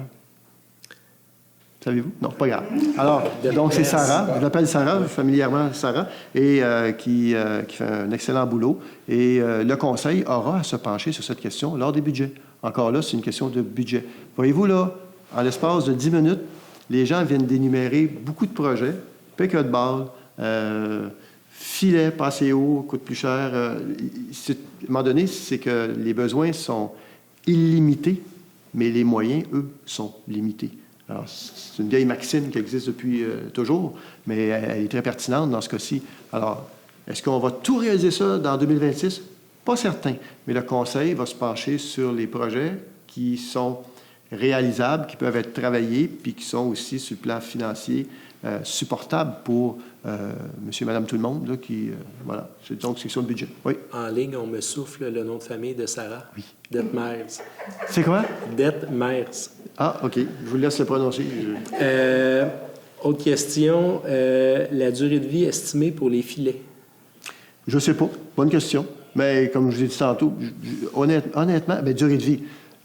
Savez-vous? Non, pas grave. Alors, donc c'est Sarah, je l'appelle Sarah, familièrement Sarah, et qui fait un excellent boulot. Et le Conseil aura à se pencher sur cette question lors des budgets. Encore là, c'est une question de budget. Voyez-vous, là, en l'espace de 10 minutes, les gens viennent d'énumérer beaucoup de projets, pick-up ball, filet passé haut, coûte plus cher. À un moment donné, c'est que les besoins sont illimités, mais les moyens, eux, sont limités. Alors, c'est une vieille maxime qui existe depuis toujours, mais elle est très pertinente dans ce cas-ci. Alors, est-ce qu'on va tout réaliser ça dans 2026? Pas certain, mais le Conseil va se pencher sur les projets qui sont réalisables, qui peuvent être travaillés, puis qui sont aussi, sur le plan financier, supportables pour monsieur et madame tout le monde, là, qui, voilà, c'est donc question de budget. Oui. En ligne, on me souffle le nom de famille de Sarah. Oui. Detmers. C'est quoi? Detmers. Ah, OK. Je vous laisse le prononcer. Autre question, la durée de vie estimée pour les filets? Je ne sais pas. Bonne question. Mais comme je vous ai dit tantôt, honnêtement, bien, durée de vie.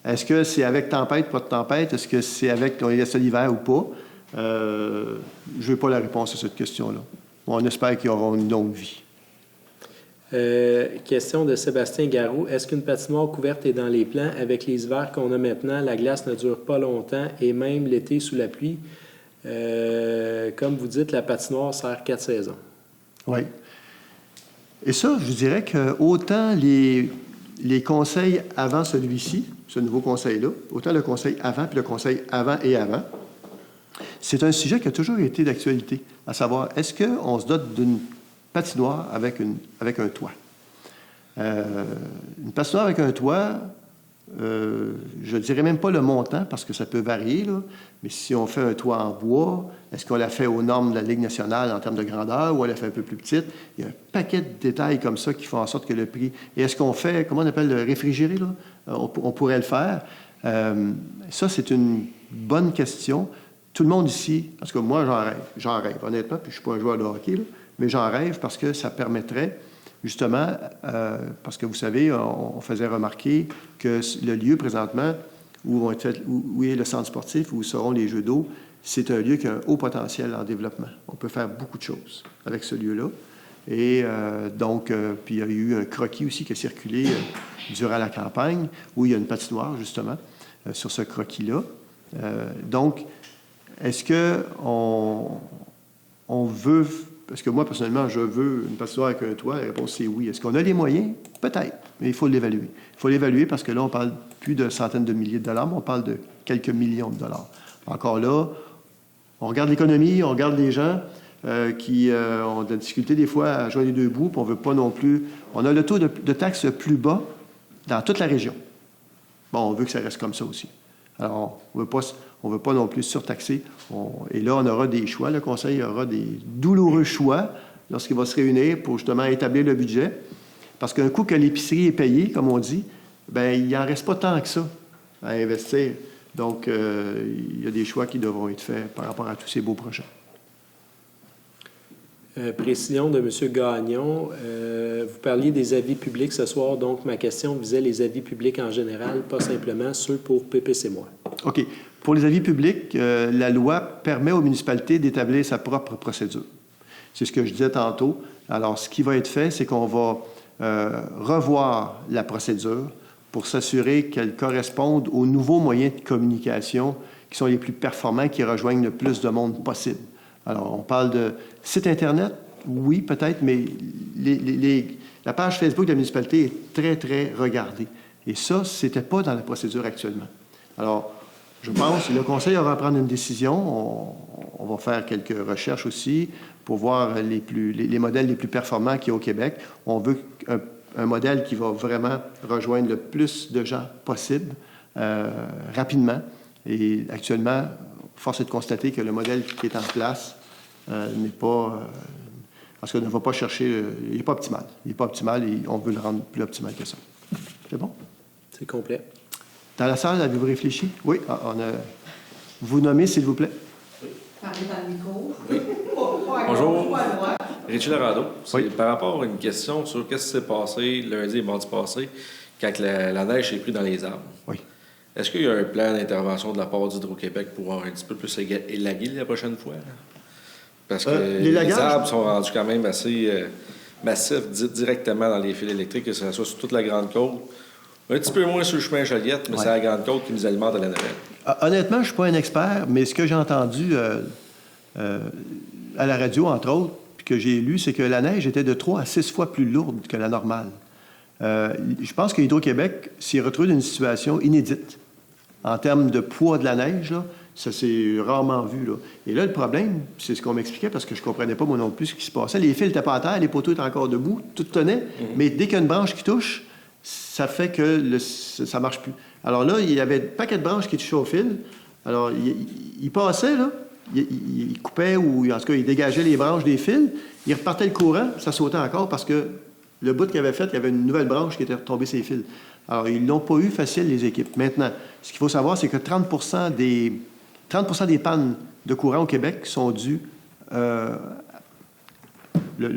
Est-ce que c'est avec tempête, pas de tempête? Est-ce que c'est avec, on laisse l'hiver ou pas? Je n'ai pas la réponse à cette question-là. On espère qu'ils auront une longue vie. Question de Sébastien Garou. Est-ce qu'une patinoire couverte est dans les plans? Avec les hivers qu'on a maintenant, la glace ne dure pas longtemps et même l'été sous la pluie. Comme vous dites, la patinoire sert 4 saisons. Oui. Et ça, je vous dirais que autant les conseils avant celui-ci, ce nouveau conseil-là, autant le conseil avant puis le conseil avant et avant, c'est un sujet qui a toujours été d'actualité, à savoir, est-ce qu'on se dote d'une patinoire avec un toit? Une patinoire avec un toit, je ne dirais même pas le montant, parce que ça peut varier, là, mais si on fait un toit en bois, est-ce qu'on l'a fait aux normes de la Ligue nationale en termes de grandeur ou on l'a fait un peu plus petite? Il y a un paquet de détails comme ça qui font en sorte que le prix... Et est-ce qu'on fait, comment on appelle, le réfrigéré, là? On pourrait le faire. Ça, c'est une bonne question. Tout le monde ici, parce que moi, j'en rêve, honnêtement, puis je ne suis pas un joueur de hockey, là, mais j'en rêve parce que ça permettrait, justement, parce que vous savez, on faisait remarquer que le lieu présentement où est le centre sportif, où seront les jeux d'eau, c'est un lieu qui a un haut potentiel en développement. On peut faire beaucoup de choses avec ce lieu-là. Et donc, puis il y a eu un croquis aussi qui a circulé durant la campagne, où il y a une patinoire, justement, sur ce croquis-là. Donc, est-ce qu'on veut... Parce que moi, personnellement, je veux une patinoire avec un toit. La réponse, c'est oui. Est-ce qu'on a les moyens? Peut-être, mais il faut l'évaluer. Il faut l'évaluer parce que là, on parle plus de centaines de milliers de dollars, mais on parle de quelques millions de dollars. Encore là, on regarde l'économie, on regarde les gens qui ont de la difficulté des fois à joindre les deux bouts, puis on veut pas non plus... On a le taux de taxe le plus bas dans toute la région. Bon, on veut que ça reste comme ça aussi. Alors, on ne veut pas non plus surtaxer. Et là, on aura des choix. Le Conseil aura des douloureux choix lorsqu'il va se réunir pour justement établir le budget. Parce qu'un coup que l'épicerie est payée, comme on dit, bien, il n'en reste pas tant que ça à investir. Donc, il y a des choix qui devront être faits par rapport à tous ces beaux projets. Précision de M. Gagnon. Vous parliez des avis publics ce soir, donc ma question visait les avis publics en général, pas simplement ceux pour PPC-moi. OK. Pour les avis publics, la loi permet aux municipalités d'établir sa propre procédure. C'est ce que je disais tantôt. Alors, ce qui va être fait, c'est qu'on va revoir la procédure pour s'assurer qu'elle corresponde aux nouveaux moyens de communication qui sont les plus performants, qui rejoignent le plus de monde possible. Alors, on parle de site Internet, oui, peut-être, mais la page Facebook de la municipalité est très, très regardée. Et ça, ce n'était pas dans la procédure actuellement. Alors, je pense que le Conseil aura à prendre une décision. On va faire quelques recherches aussi pour voir les modèles les plus performants qu'il y a au Québec. On veut un modèle qui va vraiment rejoindre le plus de gens possible, rapidement. Et actuellement, force est de constater que le modèle qui est en place n'est pas... parce qu'on ne va pas chercher... il n'est pas optimal. Il n'est pas optimal et on veut le rendre plus optimal que ça. C'est bon? C'est complet. Dans la salle, avez-vous réfléchi? Oui. Vous nommez, s'il vous plaît. dans le micro. Bonjour. Richie Lorando. C'est par rapport à une question sur qu'est-ce qui s'est passé lundi et mardi passé quand la neige est prise dans les arbres. Oui. Est-ce qu'il y a un plan d'intervention de la part d'Hydro-Québec pour avoir un petit peu plus élaguer la prochaine fois? Là? Parce que les arbres sont rendus quand même assez massifs directement dans les fils électriques, que ce soit sur toute la Grande Côte. Un petit peu moins sur le chemin Joliette, mais c'est la Grande Côte qui nous alimente à la Noël. Honnêtement, je ne suis pas un expert, mais ce que j'ai entendu à la radio, entre autres, puis que j'ai lu, c'est que la neige était de 3 à 6 fois plus lourde que la normale. Je pense que Hydro-Québec s'est retrouvé dans une situation inédite en termes de poids de la neige. Là, ça s'est rarement vu. Là. Et là, le problème, c'est ce qu'on m'expliquait, parce que je ne comprenais pas moi non plus ce qui se passait. Les fils n'étaient pas à terre, les poteaux étaient encore debout, tout tenait, mais dès qu'il y a une branche qui touche, ça fait que ça ne marche plus. Alors là, il y avait un paquet de branches qui touchaient au fil. Alors, il passait, là, il coupait, ou en tout cas, il dégageait les branches des fils, il repartait le courant, ça sautait encore parce que le bout qu'il avait fait, il y avait une nouvelle branche qui était retombée sur les fils. Alors, ils n'ont pas eu facile, les équipes. Maintenant, ce qu'il faut savoir, c'est que 30 des pannes de courant au Québec sont dues, le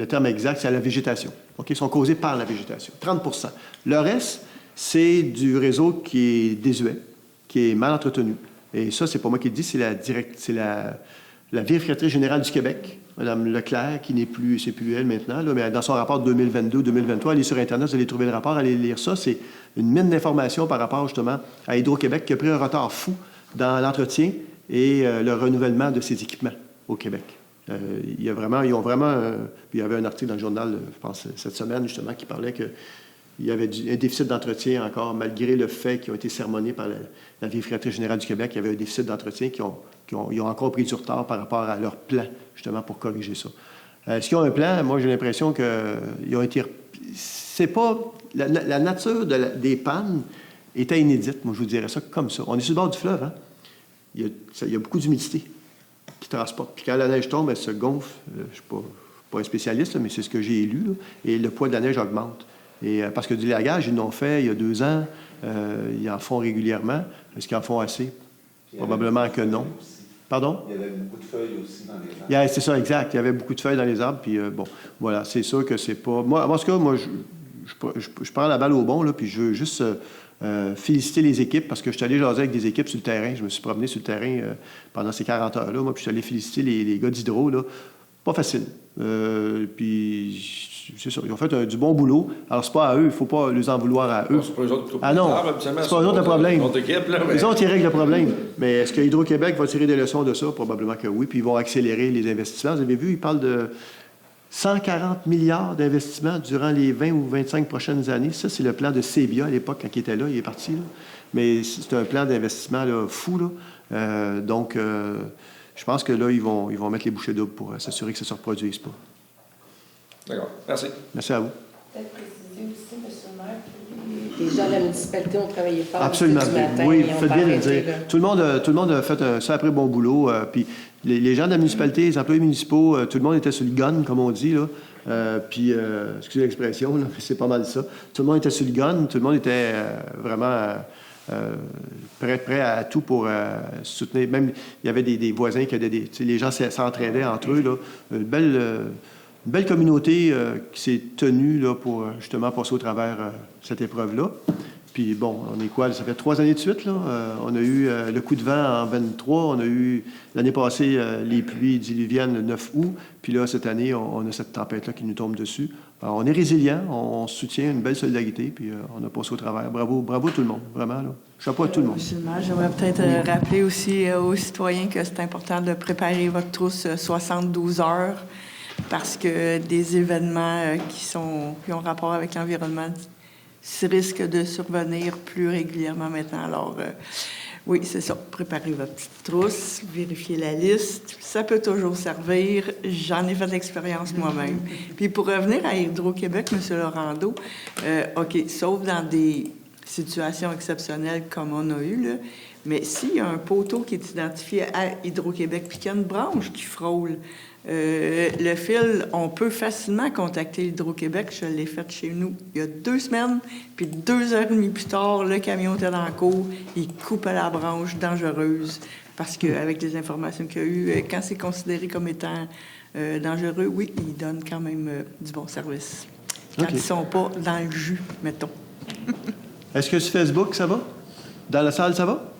terme exact, c'est à la végétation. OK? Sont causées par la végétation. 30 Le reste, c'est du réseau qui est désuet, qui est mal entretenu. Et ça, c'est pas moi qui le dis, c'est la vérificatrice générale du Québec, Mme Leclerc, qui n'est plus, c'est plus elle maintenant, là, mais dans son rapport de 2022-2023, allez sur Internet, vous allez trouver le rapport, allez lire ça. C'est une mine d'informations par rapport justement à Hydro-Québec qui a pris un retard fou dans l'entretien et le renouvellement de ses équipements au Québec. Ils ont vraiment... il y avait un article dans le journal, je pense, cette semaine, justement, qui parlait qu'il y avait un déficit d'entretien encore, malgré le fait qu'ils ont été sermonnés par la vérificatrice générale du Québec. Il y avait un déficit d'entretien ils ont encore pris du retard par rapport à leur plan, justement, pour corriger ça. Est-ce qu'ils ont un plan? Moi, j'ai l'impression qu'ils ont été... C'est pas... La nature des pannes était inédite, moi, je vous dirais ça comme ça. On est sur le bord du fleuve, hein? Il y a beaucoup d'humidité qui transporte. Puis quand la neige tombe, elle se gonfle. Je ne suis pas un spécialiste, là, mais c'est ce que j'ai lu, là, et le poids de la neige augmente. Et parce que du lagage, ils l'ont fait il y a 2 ans. Ils en font régulièrement. Est-ce qu'ils en font assez? Probablement que non. Pardon? Il y avait beaucoup de feuilles aussi dans les arbres. C'est ça, exact. Il y avait beaucoup de feuilles dans les arbres. Puis bon, voilà, c'est sûr que c'est pas... Moi, en tout cas, moi, je prends la balle au bon, là, puis je veux juste féliciter les équipes, parce que je suis allé jaser avec des équipes sur le terrain. Je me suis promené sur le terrain pendant ces 40 heures-là. Moi, puis je suis allé féliciter les gars d'Hydro, là. Pas facile. Puis, c'est ça, ils ont fait du bon boulot. Alors, c'est pas à eux, il ne faut pas les en vouloir à eux. C'est pas eux autres Ah non, c'est pas eux autres le problème. Les autres, ils règlent le problème. Mais est-ce que Hydro-Québec va tirer des leçons de ça? Probablement que oui. Puis, ils vont accélérer les investissements. Vous avez vu, ils parlent de 140 milliards d'investissements durant les 20 ou 25 prochaines années. Ça, c'est le plan de Sebia à l'époque, quand il était là, il est parti. Là. Mais c'est un plan d'investissement là, fou. Là. Donc, je pense que là, ils vont mettre les bouchées doubles pour s'assurer que ça ne se reproduise pas. D'accord. Merci. Merci à vous. Peut-être préciser aussi, M. le maire, que les gens de la municipalité ont travaillé fort. Absolument. Du matin, Oui, ils ont faites bien de le arrêté, dire. là. Tout le monde a fait un sacré bon boulot. Puis les gens de la municipalité, les employés municipaux, tout le monde était sur le gun, comme on dit. Là. Puis, excusez l'expression, là, c'est pas mal ça. Tout le monde était sur le gun. Tout le monde était vraiment... prêt à tout pour soutenir. Même, il y avait des voisins qui avaient les gens s'entraidaient entre eux. Là. Une belle communauté qui s'est tenue là, pour justement passer au travers cette épreuve-là. Puis bon, on est quoi? Ça fait 3 années de suite. Là. On a eu le coup de vent en 23. On a eu l'année passée les pluies diluviennes le 9 août. Puis là, cette année, on a cette tempête-là qui nous tombe dessus. Alors, on est résilient, on soutient une belle solidarité, puis on a passé au travers. Bravo tout le monde, vraiment. Là. Chapeau à tout le monde. Monsieur le maire, j'aimerais peut-être rappeler aussi aux citoyens que c'est important de préparer votre trousse 72 heures parce que des événements qui ont rapport avec l'environnement risquent de survenir plus régulièrement maintenant. Alors, oui, c'est ça. Préparez votre petite trousse, vérifiez la liste. Ça peut toujours servir. J'en ai fait l'expérience moi-même. Puis pour revenir à Hydro-Québec, M. Lorando, OK, sauf dans des situations exceptionnelles comme on a eu, là, mais s'il y a un poteau qui est identifié à Hydro-Québec puis qu'il y a une branche qui frôle, le fil, on peut facilement contacter Hydro-Québec. Je l'ai fait chez nous il y a 2 semaines. Puis 2 heures et demie plus tard, le camion était dans la cour. Il coupait la branche dangereuse Parce qu'avec les informations qu'il y a eu, quand c'est considéré comme étant dangereux, oui, ils donnent quand même du bon service. Quand ils ne sont pas dans le jus, mettons. Est-ce que sur Facebook, ça va? Dans la salle, ça va?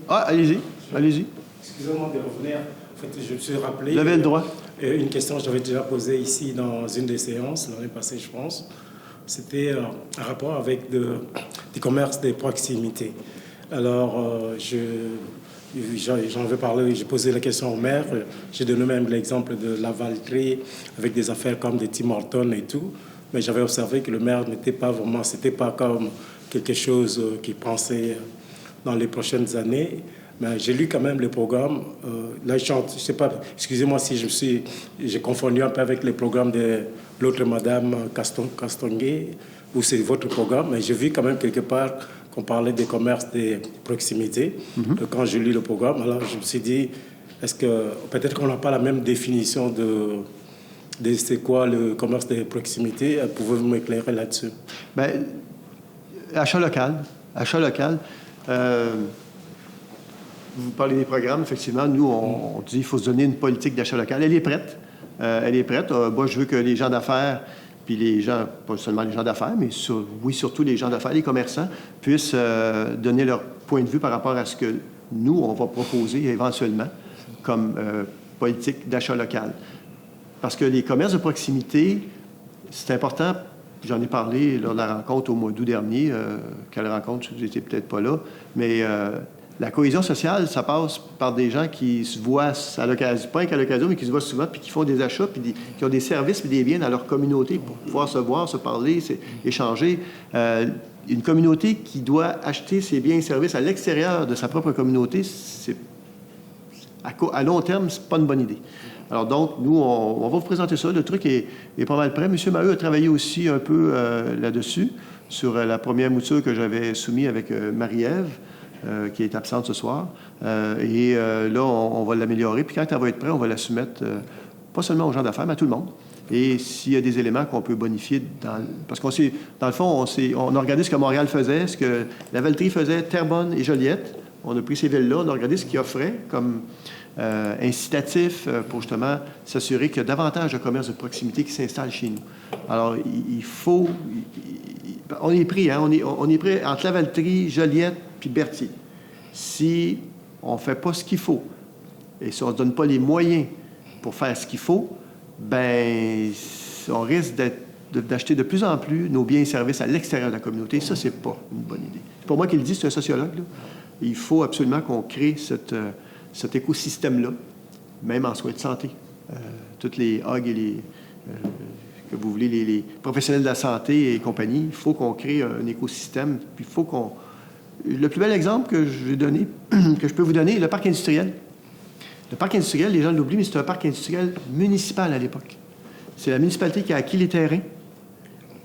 Ah, allez-y. Allez-y. Excusez-moi de revenir. En fait, je me suis rappelé... Vous avez le droit. Une question que j'avais déjà posée ici dans une des séances, l'année passée, je pense. C'était un rapport avec des commerces de proximité. Alors, j'en avais parlé, j'ai posé la question au maire. J'ai donné même l'exemple de la Valtrie avec des affaires comme des Tim Hortons et tout. Mais j'avais observé que le maire n'était pas vraiment, c'était pas comme quelque chose qu'il pensait dans les prochaines années. Mais j'ai lu quand même le programme. Là, je sais pas, excusez-moi si j'ai confondu un peu avec les programmes de l'autre madame Castonguay, ou c'est votre programme, mais j'ai vu quand même quelque part qu'on parlait des commerces de proximité. Quand j'ai lu le programme, alors je me suis dit, est-ce que peut-être qu'on n'a pas la même définition de c'est quoi le commerce de proximité? Pouvez-vous m'éclairer là-dessus? Bien, achat local. Achat local. Vous parlez des programmes, effectivement. Nous, on dit qu'il faut se donner une politique d'achat local. Elle est prête. Moi, je veux que les gens d'affaires, puis les gens, pas seulement les gens d'affaires, mais surtout les gens d'affaires, les commerçants, puissent donner leur point de vue par rapport à ce que nous, on va proposer éventuellement comme politique d'achat local. Parce que les commerces de proximité, c'est important. J'en ai parlé lors de la rencontre au mois d'août dernier. Quelle rencontre? Vous n'étiez peut-être pas là. Mais la cohésion sociale, ça passe par des gens qui se voient à l'occasion, pas qu'à l'occasion, mais qui se voient souvent, puis qui font des achats, puis qui ont des services puis des biens dans leur communauté pour pouvoir se voir, se parler, échanger. Une communauté qui doit acheter ses biens et services à l'extérieur de sa propre communauté, à long terme, c'est pas une bonne idée. Alors donc, nous, on va vous présenter ça. Le truc est pas mal prêt. M. Maheu a travaillé aussi un peu là-dessus, sur la première mouture que j'avais soumise avec Marie-Ève, qui est absente ce soir. Là, on va l'améliorer. Puis quand elle va être prête, on va la soumettre, pas seulement aux gens d'affaires, mais à tout le monde. Et s'il y a des éléments qu'on peut bonifier, parce qu'on sait, dans le fond, on a regardé ce que Montréal faisait, ce que la Valtrie faisait, Terrebonne et Joliette. On a pris ces villes-là, on a regardé ce qu'ils offraient comme incitatif pour justement s'assurer qu'il y a davantage de commerces de proximité qui s'installent chez nous. Alors, il faut... on est pris, hein? On est pris entre la Valtrie, Joliette puis Berthier. Si on ne fait pas ce qu'il faut et si on ne se donne pas les moyens pour faire ce qu'il faut, ben on risque d'acheter de plus en plus nos biens et services à l'extérieur de la communauté. Ça, c'est pas une bonne idée. C'est pas moi qui le dis, c'est un sociologue, là. Il faut absolument qu'on crée cet écosystème-là, même en soins de santé. Toutes les HUG et que vous voulez, les professionnels de la santé et compagnie, il faut qu'on crée un écosystème. Puis il faut qu'on... Le plus bel exemple que je peux vous donner, le parc industriel. Le parc industriel, les gens l'oublient, mais c'est un parc industriel municipal à l'époque. C'est la municipalité qui a acquis les terrains,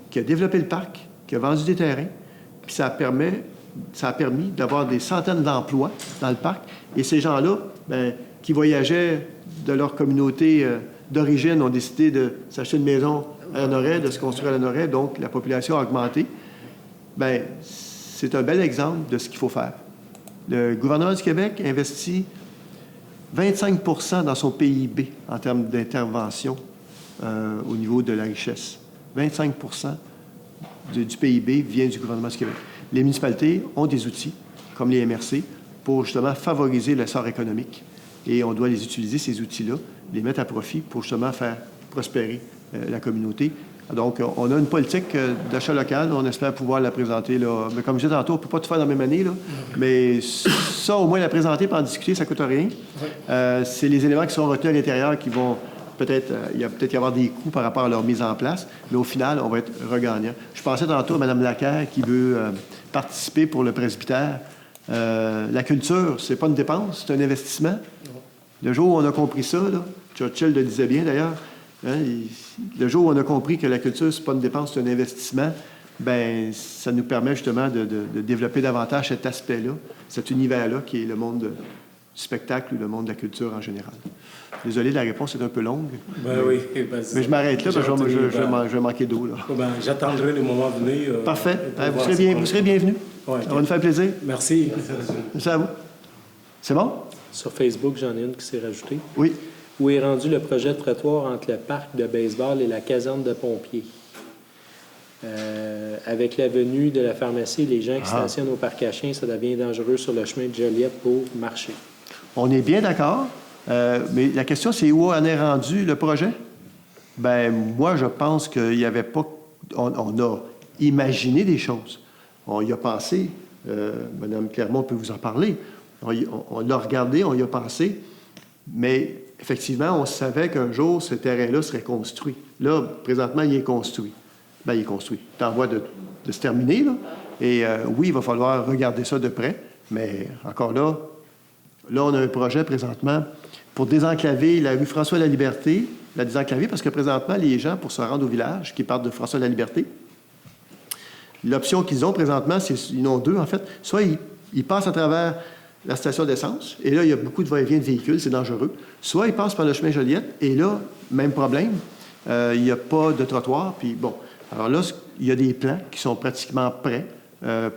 qui a développé le parc, qui a vendu des terrains, puis ça a permis d'avoir des centaines d'emplois dans le parc. Et ces gens-là, qui voyageaient de leur communauté d'origine, ont décidé de s'acheter une maison à Lanoraie, de se construire à Lanoraie, donc la population a augmenté. Bien, c'est un bel exemple de ce qu'il faut faire. Le gouvernement du Québec investit 25 % dans son PIB en termes d'intervention au niveau de la richesse. 25 % du PIB vient du gouvernement du Québec. Les municipalités ont des outils, comme les MRC, pour justement favoriser l'essor économique. Et on doit les utiliser, ces outils-là, les mettre à profit pour justement faire prospérer la communauté. Donc, on a une politique d'achat local. On espère pouvoir la présenter, là. Mais comme je disais tantôt, on ne peut pas tout faire dans la même année, là. Mais ça, au moins, la présenter et en discuter, ça ne coûte rien. C'est les éléments qui sont retenus à l'intérieur qui vont peut-être... il va peut-être y avoir des coûts par rapport à leur mise en place, mais au final, on va être regagnant. Je pensais tantôt à Mme Lacaire qui veut participer pour le presbytère. La culture, c'est pas une dépense, c'est un investissement. Le jour où on a compris ça, là, Churchill le disait bien d'ailleurs, hein, le jour où on a compris que la culture, c'est pas une dépense, c'est un investissement, ben ça nous permet justement de développer davantage cet aspect-là, cet univers-là qui est le monde du spectacle ou le monde de la culture en général. Désolé, la réponse est un peu longue. Mais je m'arrête là parce que je vais manquer d'eau. J'attendrai le moment venu. Parfait. Vous serez bienvenu. Ouais, ça va nous faire plaisir. Merci. Merci à vous. C'est bon? Sur Facebook, j'en ai une qui s'est rajoutée. Oui. Où est rendu le projet de trottoir entre le parc de baseball et la caserne de pompiers? Avec la venue de la pharmacie, les gens qui stationnent au parc à chiens, ça devient dangereux sur le chemin de Joliette pour marcher. On est bien d'accord, mais la question, c'est où en est rendu le projet? Ben moi, je pense qu'il n'y avait pas... On a imaginé des choses. On y a pensé. Mme Clermont peut vous en parler. On l'a regardé, on y a pensé, mais effectivement, on savait qu'un jour, ce terrain-là serait construit. Là, présentement, il est construit. Bien, il est construit. C'est en voie de se terminer, là. Et oui, il va falloir regarder ça de près, mais encore là, on a un projet présentement pour désenclaver la rue François-Laliberté, la désenclaver, parce que présentement, les gens, pour se rendre au village, qui partent de François-Laliberté, l'option qu'ils ont présentement, ils en ont deux, en fait. Soit ils passent à travers la station d'essence, et là, il y a beaucoup de va-et-vient de véhicules, c'est dangereux. Soit ils passent par le chemin Joliette, et là, même problème, il n'y a pas de trottoir, puis bon. Alors là, il y a des plans qui sont pratiquement prêts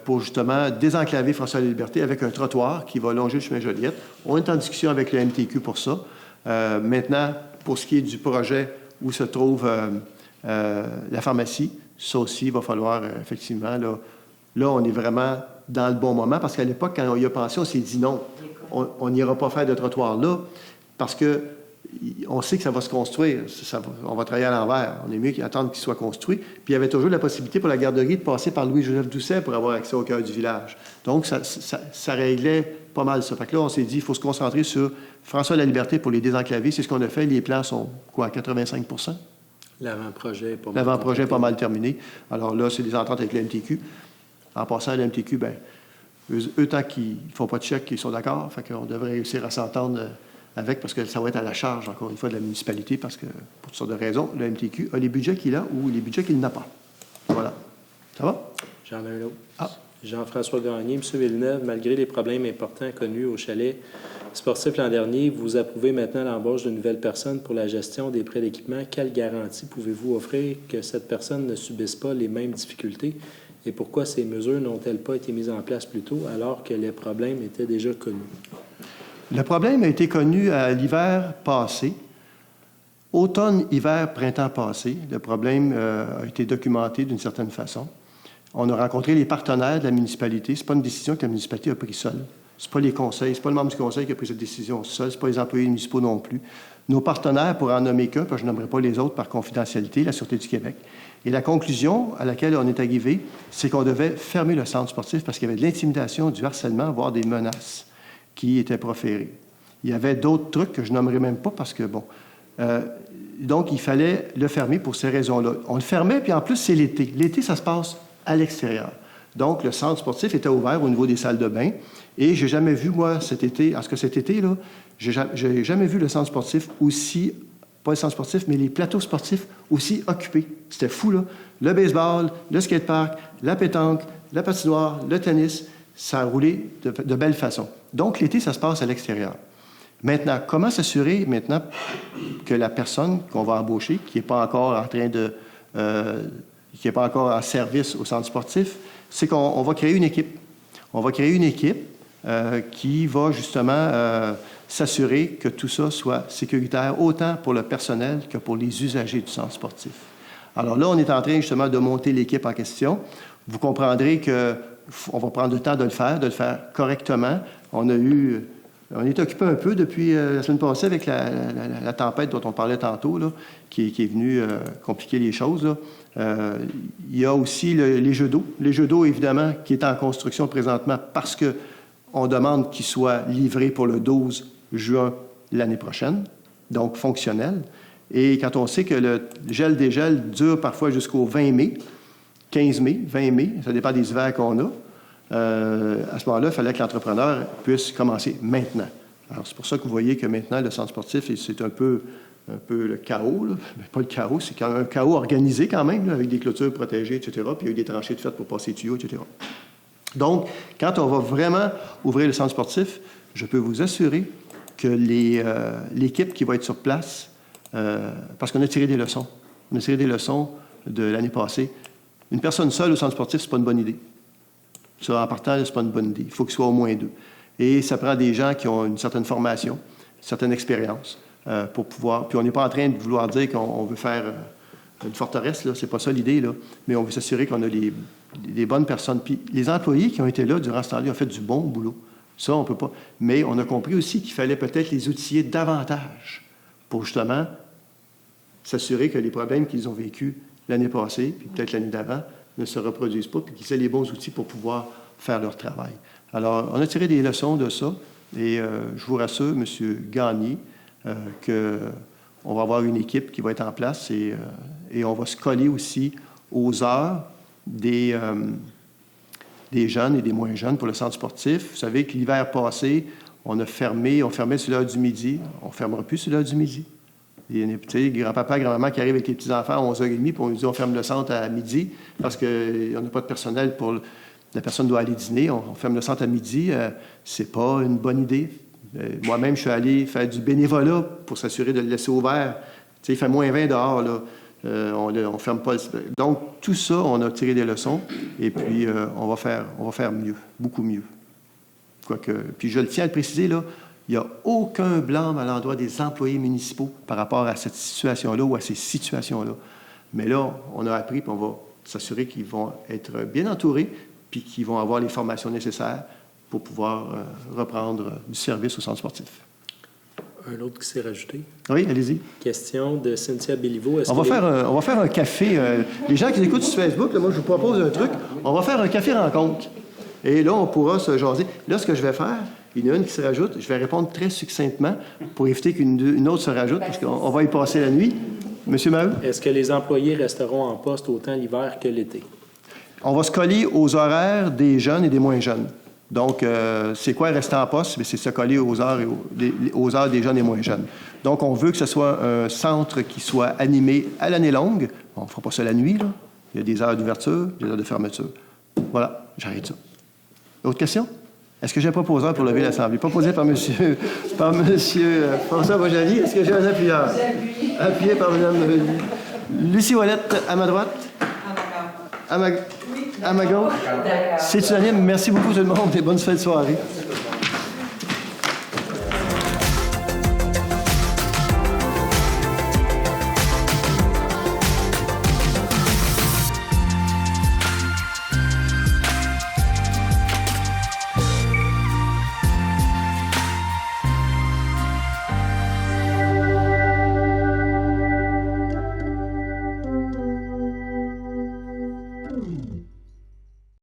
pour justement désenclaver François-Laliberté avec un trottoir qui va longer le chemin Joliette. On est en discussion avec le MTQ pour ça. Maintenant, pour ce qui est du projet où se trouve la pharmacie, ça aussi, il va falloir effectivement, là, on est vraiment dans le bon moment, parce qu'à l'époque, quand on y a pensé, on s'est dit non, on n'ira pas faire de trottoir là, parce que on sait que ça va se construire. On va travailler à l'envers. On est mieux qu'attendre qu'il soit construit. Puis il y avait toujours la possibilité pour la garderie de passer par Louis-Joseph Doucet pour avoir accès au cœur du village. Donc, ça réglait pas mal ça. Fait que là, on s'est dit, il faut se concentrer sur François-Laliberté pour les désenclaver. C'est ce qu'on a fait. Les plans sont, quoi, à 85 %? L'avant-projet est pas mal. L'avant-projet est pas mal terminé. Alors là, c'est des ententes avec le MTQ. En passant à le MTQ, bien, eux tant qu'ils ne font pas de chèque, ils sont d'accord. Fait qu'on devrait réussir à s'entendre avec, parce que ça va être à la charge, encore une fois, de la municipalité, parce que, pour toutes sortes de raisons, le MTQ a les budgets qu'il a ou les budgets qu'il n'a pas. Voilà. Ça va? J'en ai un autre. Jean-François Gagné, M. Villeneuve, malgré les problèmes importants connus au chalet sportif l'an dernier, vous approuvez maintenant l'embauche d'une nouvelle personne pour la gestion des prêts d'équipement. Quelle garantie pouvez-vous offrir que cette personne ne subisse pas les mêmes difficultés? Et pourquoi ces mesures n'ont-elles pas été mises en place plus tôt, alors que les problèmes étaient déjà connus? Le problème a été connu à l'hiver passé. Automne, hiver, printemps passé. Le problème a été documenté d'une certaine façon. On a rencontré les partenaires de la municipalité. Ce n'est pas une décision que la municipalité a prise seule. Ce n'est pas les conseils, ce n'est pas le membre du conseil qui a pris cette décision seul, ce n'est pas les employés municipaux non plus. Nos partenaires, pour en nommer qu'un, parce que je n'aimerais pas les autres par confidentialité, la Sûreté du Québec. Et la conclusion à laquelle on est arrivé, c'est qu'on devait fermer le centre sportif parce qu'il y avait de l'intimidation, du harcèlement, voire des menaces qui étaient proférées. Il y avait d'autres trucs que je nommerai même pas parce que, bon... donc, il fallait le fermer pour ces raisons-là. On le fermait, puis en plus, c'est l'été. L'été, ça se passe à l'extérieur. Donc, le centre sportif était ouvert au niveau des salles de bain. Et j'ai jamais vu, moi, cet été, parce que cet été, là, j'ai jamais vu le centre sportif aussi, pas le centre sportif, mais les plateaux sportifs aussi occupés. C'était fou, là. Le baseball, le skatepark, la pétanque, la patinoire, le tennis, ça a roulé de belle façon. Donc, l'été, ça se passe à l'extérieur. Maintenant, comment s'assurer maintenant que la personne qu'on va embaucher, qui n'est pas encore en train de... qui n'est pas encore en service au centre sportif, c'est qu'on va créer une équipe. On va créer une équipe qui va justement s'assurer que tout ça soit sécuritaire, autant pour le personnel que pour les usagers du centre sportif. Alors là, on est en train justement de monter l'équipe en question. Vous comprendrez qu'on va prendre le temps de le faire correctement. On est occupé un peu depuis la semaine passée avec la tempête dont on parlait tantôt, là, qui est venue compliquer les choses, là. Il y a aussi les jeux d'eau. Les jeux d'eau, évidemment, qui est en construction présentement parce qu'on demande qu'ils soient livrés pour le 12 juin l'année prochaine, donc fonctionnel. Et quand on sait que le gel-dégel dure parfois jusqu'au 20 mai, 15 mai, 20 mai, ça dépend des hivers qu'on a, à ce moment-là, il fallait que l'entrepreneur puisse commencer maintenant. Alors, c'est pour ça que vous voyez que maintenant, le centre sportif, c'est un peu le chaos, là. Mais pas le chaos, c'est quand même un chaos organisé quand même, là, avec des clôtures protégées, etc., puis il y a eu des tranchées de faites pour passer les tuyaux, etc. Donc, quand on va vraiment ouvrir le centre sportif, je peux vous assurer que l'équipe qui va être sur place, parce qu'on a tiré des leçons. On a tiré des leçons de l'année passée. Une personne seule au centre sportif, c'est pas une bonne idée. Ça, en partant, c'est pas une bonne idée. Il faut qu'il soit au moins deux. Et ça prend des gens qui ont une certaine formation, une certaine expérience pour pouvoir... Puis on n'est pas en train de vouloir dire qu'on veut faire une forteresse, là, c'est pas ça l'idée, là, mais on veut s'assurer qu'on a les bonnes personnes. Puis les employés qui ont été là durant ce temps-là ont fait du bon boulot. Ça, on ne peut pas. Mais on a compris aussi qu'il fallait peut-être les outiller davantage pour justement s'assurer que les problèmes qu'ils ont vécus l'année passée, puis peut-être l'année d'avant, ne se reproduisent pas, puis qu'ils aient les bons outils pour pouvoir faire leur travail. Alors, on a tiré des leçons de ça, et je vous rassure, M. Gagné, qu'on va avoir une équipe qui va être en place, et on va se coller aussi aux heures des jeunes et des moins jeunes pour le centre sportif. Vous savez que l'hiver passé, on fermait sur l'heure du midi, on ne fermera plus sur l'heure du midi. Il y a grand-papa, grand-maman qui arrivent avec les petits-enfants à 11h30, puis on lui dit on ferme le centre à midi parce qu'on n'a pas de personnel pour... La personne doit aller dîner, on ferme le centre à midi. C'est pas une bonne idée. Moi-même, je suis allé faire du bénévolat pour s'assurer de le laisser ouvert. Il fait moins 20 dehors, là. On ferme pas... Donc, tout ça, on a tiré des leçons, et puis on va faire mieux, beaucoup mieux. Puis je le tiens à le préciser, là, il n'y a aucun blâme à l'endroit des employés municipaux par rapport à cette situation-là ou à ces situations-là. Mais là, on a appris, puis on va s'assurer qu'ils vont être bien entourés, puis qu'ils vont avoir les formations nécessaires pour pouvoir reprendre du service au centre sportif. Un autre qui s'est rajouté. Oui, allez-y. Question de Cynthia Béliveau. On va faire un café. Les gens qui écoutent sur Facebook, là, moi, je vous propose un truc. On va faire un café rencontre. Et là, on pourra se jaser. Là, ce que je vais faire, il y en a une qui se rajoute. Je vais répondre très succinctement pour éviter qu'une autre se rajoute, parce qu'on va y passer la nuit. Monsieur Maheu? Est-ce que les employés resteront en poste autant l'hiver que l'été? On va se coller aux horaires des jeunes et des moins jeunes. Donc, c'est quoi rester en poste? C'est se coller aux heures des jeunes et moins jeunes. Donc, on veut que ce soit un centre qui soit animé à l'année longue. On ne fera pas ça la nuit, là. Il y a des heures d'ouverture, des heures de fermeture. Voilà, j'arrête ça. Autre question? Est-ce que j'ai un proposeur pour lever l'Assemblée? Proposé par monsieur François Bojali. Est-ce que j'ai un appuyeur? Appuyé par Mme Lucie Ouellette, à ma droite. À ma gauche. C'est unanime. Merci beaucoup tout le monde et bonne fin de soirée.